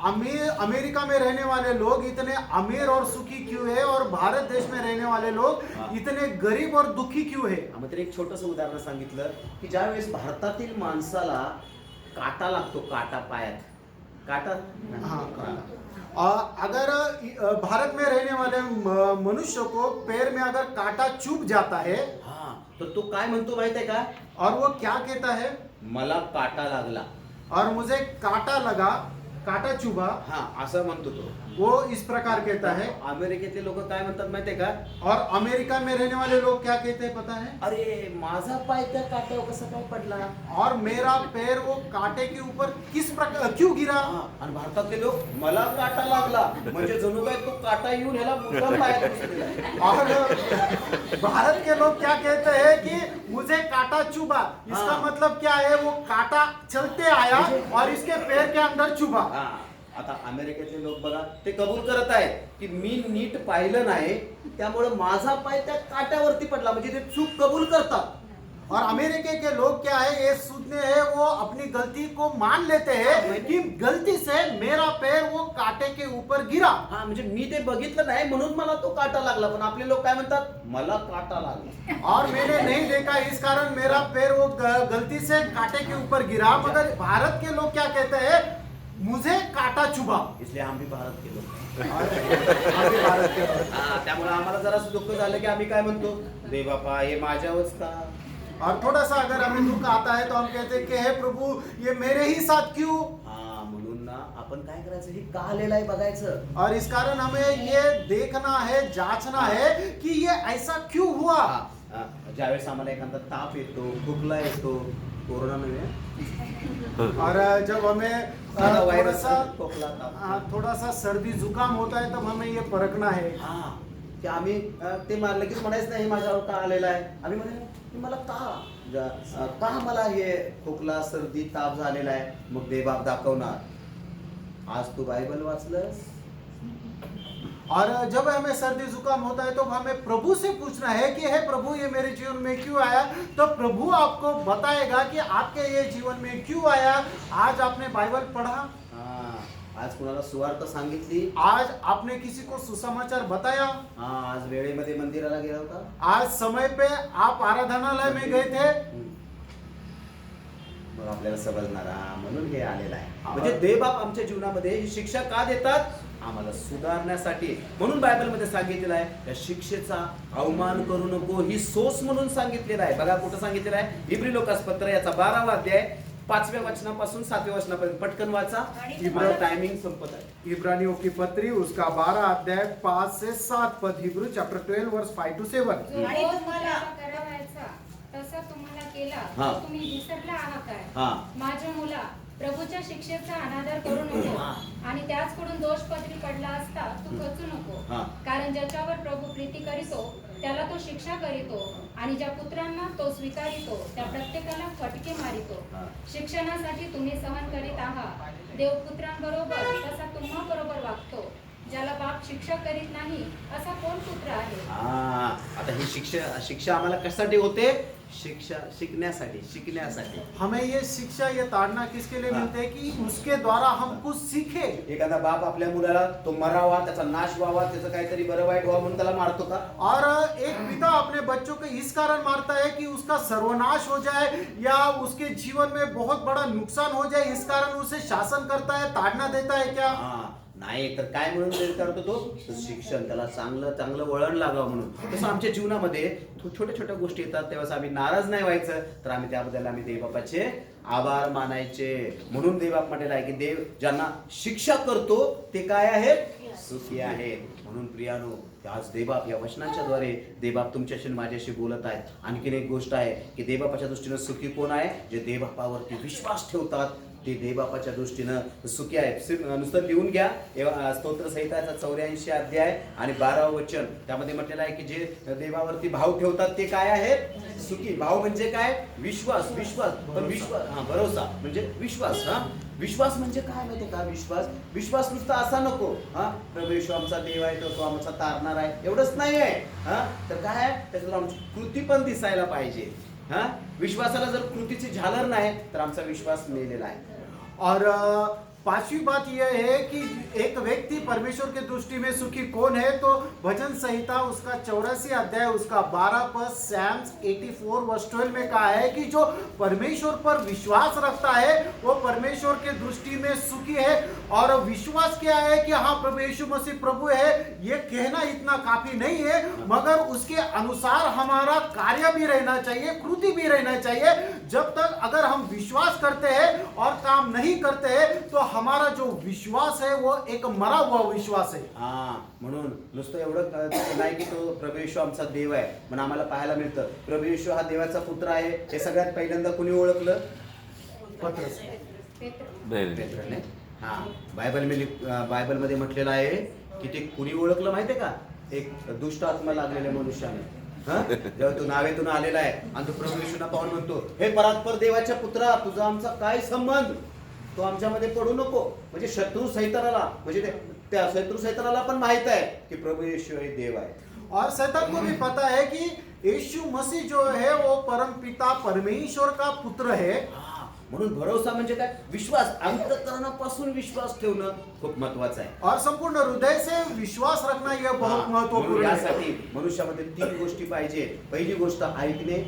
अमेरिका में रहने वाले लोग इतने अमीर और सुखी क्यों है, और भारत देश में रहने वाले लोग इतने गरीब और दुखी क्यों है? मग तर एक छोटंसं उदाहरण सांगितलं की ज्यावेळेस भारतातील माणसाला काटा लागतो, काटा पायात, काटा. अगर भारत में रहने वाले मनुष्य को पैर में अगर कांटा चुभ जाता है, हा, तर तो काय म्हणतो माहितीये का? और वो क्या कहता है? मला काटा लागला. और मुझे कांटा लगा. काटा चुभा, हा असं म्हणतो तो. वो इस प्रकार कहता है. अमेरिकेतले लोक काय म्हणतात माहितीये का? और अमेरिका में रहने वाले लोग क्या कहते हैं पता है? अरे माझा पाय त्या काट्यावर कसा काय पडला? और मेरा पैर वो कांटे के ऊपर किस प्रकार क्यों गिरा? हा, आणि भारतातले लोक मला काटा लागला म्हणजे जणू काय तो काटा येऊन ह्याला मुद्दाम पायात घुसलेला. और भारत के लोग क्या कहते हैं कि मुझे काटा चुभा. इसका हाँ. मतलब क्या है? वो काटा चलते आया और इसके पैर के अंदर चुभा. हा, आता अमेरिकेतले लोक बघा ते कबूल करत आहेत की मी नीट पाहिलं नाही त्यामुळे माझा पाय त्या काट्यावरती पडला म्हणजे ते चूक कबूल करतात. और अमेरिका के लोग क्या है, ये सुनते हैं, वो अपनी गलती को मान लेते हैं कि गलती से मेरा पैर वो कांटे के ऊपर गिरा. हा म्हणजे मी ते बघितलं नाही म्हणून मला तो काटा लागला. पण आपले लोक काय म्हणतात? मला काटा लागला. और मैंने नहीं देखा इस कारण मेरा पैर वो गलती से कांटे के ऊपर गिरा. मगर भारत के लोग क्या कहते हैं? मुझे काटा चुभा. इसलिए हम भी भारत के लोक. आम्ही भारत के लोग. हा, त्यामुळे आम्हाला जरा दुःख झालं की आम्ही काय म्हणतो? दे बापा हे माझ्यावरच का? और थोड़ा सा अगर हमें दुख आता है तो हम कहते हैं कि हे प्रभु ये मेरे ही साथ क्यों. हा, म्हणून ना आपण काय करायचं? हे का आलेलं आहे बघायचं. और इस कारण हमें ये देखना है, जांचना है कि ये ऐसा क्यों हुआ. हा, ज्यावेळेस आम्हाला एखादा ताप येतो, खोकला येतो, कोरोना नव्हे, और जब हमें साधा थोड़ा वायरस, सा खोकला, ताप. थोड़ा सा सर्दी जुकाम होता है तब हमें ये परखना है. हा, की आम्ही ते लगेच म्हणायचं नाही माझ्यावर का आलेला आहे. आम्ही म्हणे मला का मला हे खोकला, सर्दी, ताप झालेला आहे. मग देवबाप दाखवणार. आज तू बायबल वाचलंस? और जब हमें सर्दी जुकाम होता है तो हमें प्रभु से पूछना है कि हे प्रभु ये मेरे जीवन में क्यों आया. तो प्रभु आपको बताएगा कि आपके ये जीवन में क्यों आया. आज आपने बाइबल पढ़ा, हा, आज कुणाला सुवार्ता सांगितली, आज आपने किसी को सुसमाचार बताया, हा, आज वेळेमध्ये मंदिराला गेला होता, आज समय पे आप आराधनालय में गए थे. मग आपल्याला समजणार हा, म्हणून हे आलेलं आहे. म्हणजे देवबाप आमच्या जीवनामध्ये ही शिक्षा का देतात? आम्हाला सुधारण्यासाठी. म्हणून बायबलमध्ये सांगितलेलं आहे त्या शिक्षेचा अवमान करू नको ही सोस म्हणून सांगितलेलं आहे. बघा कुठं सांगितलेलं आहे? इब्री लोकासपत्र याचा 12वा अध्याय 5व्या वचनापासून 7व्या वचनापर्यंत. पटकन वाचा, माझा टायमिंग संपत आहे. इब्रानियों की पत्री उसका 12 अध्याय 5 से 7 पद. हिब्रू चैप्टर 12 वर्स 5 to 7. जो आणि बोध तुम्हाला- तुम्हाला करावयाचा तसा तुम्हाला केला हा. तो तुम्ही विसरला आहात काय? हा. माझ्या मुला प्रभूच्या शिक्षेचा अनादर करू नको हा. आणि त्याचकडून दोषपत्री पडला असता तू खचू नको. हा. कारण ज्याच्यावर प्रभू प्रीती करीतो त्याला तो शिक्षा करीतो आणि ज्या पुत्रांना तो स्वीकारितो त्या प्रत्येकाला फटके मारितो. हा. शिक्षणासाठी तुम्ही सहन करीत आहात. देवपुत्रांबरोबर तसा तुम्हा बरोबर वागतो. ज्याला बाप शिक्षा करीत नाही असा कोण पुत्र आहे? हा, आता ही शिक्षा आम्हाला कशासाठी होते? शिकण्यासाठी. हमें ये शिक्षा, ये ताड़ना किसके लिए हाँ. मिलते हैं कि उसके द्वारा हम कुछ सीखे. एखादा बाप आपल्या मुलाला तो मरावा, त्याचा नाश व्हावा, त्याचं काहीतरी बरं वाईट व्हावं म्हणून त्याला मारतो का? और एक पिता अपने बच्चों को इस कारण मारता है कि उसका सर्वनाश हो जाए या उसके जीवन में बहुत बड़ा नुकसान हो जाए, इस कारण उसे शासन करता है, ताड़ना देता है क्या? हा, नाही तर काय म्हणून ते करतो तो? शिक्षण, त्याला चांगलं वळण लागावं म्हणून. तसं आमच्या जीवनामध्ये छोट्या छोट्या गोष्टी येतात तेव्हा आम्ही नाराज नाही व्हायचं, तर आम्ही त्याबद्दल आम्ही देवबापाचे आभार मानायचे. म्हणून देवबाप म्हटलेला आहे की देव ज्यांना शिक्षा करतो ते काय आहेत? सुखी आहेत. म्हणून प्रियानो, आज देवबाप या वचनांच्या द्वारे देवबाप तुमच्याशी माझ्याशी बोलत आहेत. आणखीन एक गोष्ट आहे की देवबापाच्या दृष्टीनं सुखी कोण आहे? जे देवबापावरती विश्वास ठेवतात ते देवबापाच्या दृष्टीनं सुखी आहे. नुसतं लिहून घ्या. स्तोत्र संहिताचा 84 अध्याय आणि 12वं वचन, त्यामध्ये म्हटलेलं आहे की जे देवावरती भाव ठेवतात ते काय आहेत? सुखी. भाव म्हणजे काय? विश्वास. पण विश्वास, हा, भरोसा म्हणजे विश्वास. हा, विश्वास म्हणजे काय माहिती का? विश्वास नुसता असा नको, हा प्रभू येशू आमचा देव आहे, तो आमचा तारणार आहे, एवढंच नाही आहे. हा, तर काय आहे? त्याच्यात आमची कृती पण दिसायला पाहिजे. हा, विश्वासाला जर कृतीची झालर नाही तर आमचा विश्वास मेलेला आहे. और पांचवी बात यह है कि एक व्यक्ति परमेश्वर के दृष्टि में सुखी कौन है? तो भजन संहिता उसका 84 अध्याय उसका 12 पद, सैम्स 84 वर्स 12 में कहा है कि जो परमेश्वर पर विश्वास रखता है वो परमेश्वर के दृष्टि में सुखी है. और विश्वास क्या है कि हाँ प्रभु यीशु मसीह प्रभु है, ये कहना इतना काफी नहीं है, मगर उसके अनुसार हमारा कार्य भी रहना चाहिए, कृति भी रहना चाहिए. जब तक अगर हम विश्वास करते हैं और काम नहीं करते हैं तो हमारा जो विश्वास है वो एक मरा हुआ विश्वास है। हा, म्हणून नुसतं एवढं नाही की तो प्रभू येशू आमचा देव आहे म्हणून आम्हाला पाहायला मिळतं. प्रभू येशू हा देवाचा पुत्र आहे हे सगळ्यात पहिल्यांदा कुणी ओळखलं? पत्रस. पेत्रने. हा, बायबलमध्ये म्हटलेलं आहे की ते कुणी ओळखलं माहितीये का? एक दुष्ट आत्मा लागलेल्या मनुष्याने. जेव्हा तो नावेतून आलेला आहे आणि तो प्रभू येशूंना पाहून म्हणतो, हे परात्पर देवाच्या पुत्रा, तुझा आमचा काय संबंध? तो आमच्यामध्ये पडू नको. म्हणजे शत्रू सैतानाला, म्हणजे त्या शत्रू सैतानाला पण माहित आहे की प्रभू येशू हे देव आहे. और शैतान को भी पता है कि यीशु मसीह जो है वो परम पिता परमेश्वर का पुत्र है। हा, म्हणून भरोसा म्हणजे काय? विश्वास, अंतःकरणापासून विश्वास ठेवणं खूप महत्वाचं आहे. और संपूर्ण हृदय से विश्वास रखना यह बहुत म्हणून महत्वपूर्ण है। यासाठी मनुष्यामध्ये 3 गोष्टी पाहिजे. पहिली गोष्ट ऐकणे.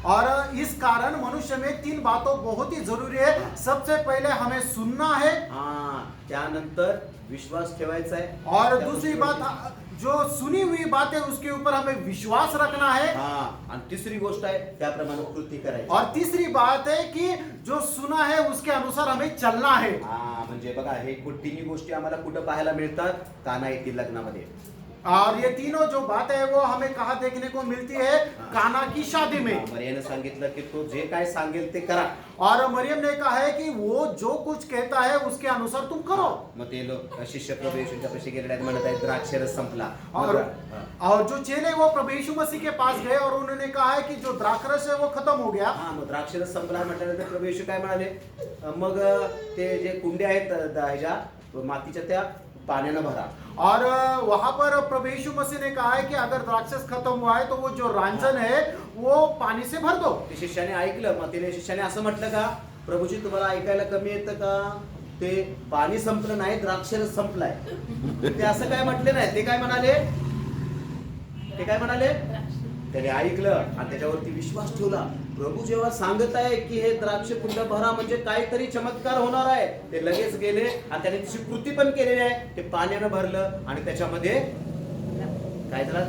और इस कारण मनुष्य में 3 बातों बहुत ही जरूरी है। सबसे पहले हमें सुनना है, हा, त्यानंतर विश्वास ठेवायचा आहे. और त्या दूसरी गोष्टीवरती. बात जो सुनी हुई बात है उसके ऊपर हमें विश्वास रखना है। हा, आणि तिसरी गोष्ट आहे त्याप्रमाणे कृती करायची. और तीसरी बात है कि जो सुना है उसके अनुसार हमें चलना है। हा, म्हणजे बघा हे तिन्ही गोष्टी आम्हाला कुठं पाहायला मिळतात? काना येथील लग्नामध्ये. और ये तीनों जो बातें है वो हमें कहाँ देखने को मिलती है? काना की शादी में। मरियाने सांगितलं की तो जे काय सांगेल ते करा. और मरियम ने कहा है कि वो जो कुछ कहता है उसके अनुसार तुम करो। मग ते लोक शिष्य प्रभू येशूंच्या पाशी गेलेले आहेत, म्हणत आहेत द्राक्षरस संपला. और हा. और जो चेले वो प्रभु यीशु मसीह के पास गए और उन्होंने कहा है कि जो द्राक्षरस है वो खत्म हो गया। हा, मग द्राक्षरस संपला म्हटल्यानंतर प्रभू येशू काय म्हणाले? मग ते जे कुंड्या आहेत ह्याच्या मातीच्या त्या पाण्यानं भरा. और वहां पर प्रभु यीशु मसीह ने कहा है कि अगर द्राक्षरस खत्म हुआ है तो वो जो रांझन है वो पानी से भर दो। ते शिष्याने ऐकलं. मग तिने शिष्याने असं म्हटलं का, प्रभूजी तुम्हाला ऐकायला कमी येतं का? ते पाणी संपलं नाही, द्राक्षरस संपलाय. ते असं काय म्हटले नाही. ते काय म्हणाले? त्याने ऐकलं आणि त्याच्यावरती विश्वास ठेवला. प्रभू जेव्हा सांगत आहे की हे द्राक्ष कुंड भरा म्हणजे काहीतरी चमत्कार होणार आहे, ते लगेच गेले आणि त्याने तिची कृती पण केलेली आहे. ते पाण्यानं भरलं आणि त्याच्यामध्ये काय झालं?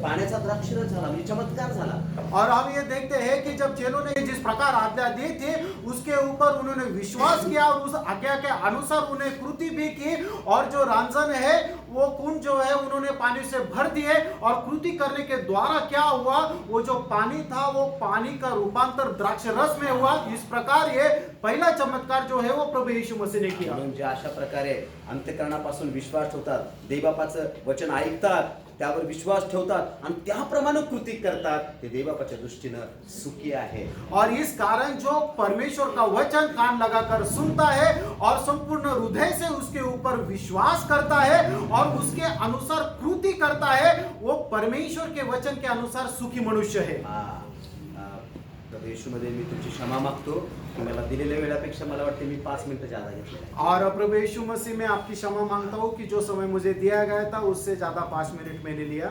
पाण्याचा द्राक्षरस झाला, म्हणजे चमत्कार झाला. और हम ये देखते हैं कि जब चेलों ने जिस प्रकार आज्ञा दी थी उसके ऊपर उन्होंने विश्वास किया और उस आज्ञा के अनुसार उन्हें कृति भी की। और जो रांझन है वो कुंड जो है उन्होंने पानी से भर दिए और कृति करने के द्वारा क्या हुआ? वो जो पानी था वो पानी का रूपांतर द्राक्ष रस में हुआ। इस प्रकार ये पहला चमत्कार जो है वो प्रभु यीशु मसीह ने किया। म्हणजे अशा प्रकारे अंतःकरणापासून विश्वास ठेवतात, देवबापाचं वचन ऐकतात, त्यावर विश्वास ठेवतात आणि त्याप्रमाणे कृती करतात, ते देवबापाच्या दृष्टीनं सुखी आहे. और इस कारण जो परमेश्वर का वचन कान लगाकर सुनता है और संपूर्ण हृदय से उसके ऊपर विश्वास करता है और उसके अनुसार कृति करता है, वो परमेश्वर के वचन के अनुसार सुखी मनुष्य है। प्रभू येशूमध्ये मी तुमची क्षमा मागतो की मला दिलेल्या वेळापेक्षा मला वाटते मी 5 मिनिटं ज्यादा घेतलेलं आहे. और प्रभु यीशु मसीह में आपकी क्षमा मांगता हूँ कि जो समय मुझे दिया गया था उससे ज्यादा 5 मिनट मैंने लिया।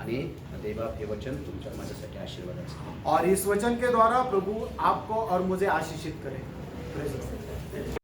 आणि देवबाप हे वचन तुमच्या माझ्यासाठी आशीर्वादाचं. और इस वचन के द्वारा प्रभु आपको और मुझे आशीषित करे।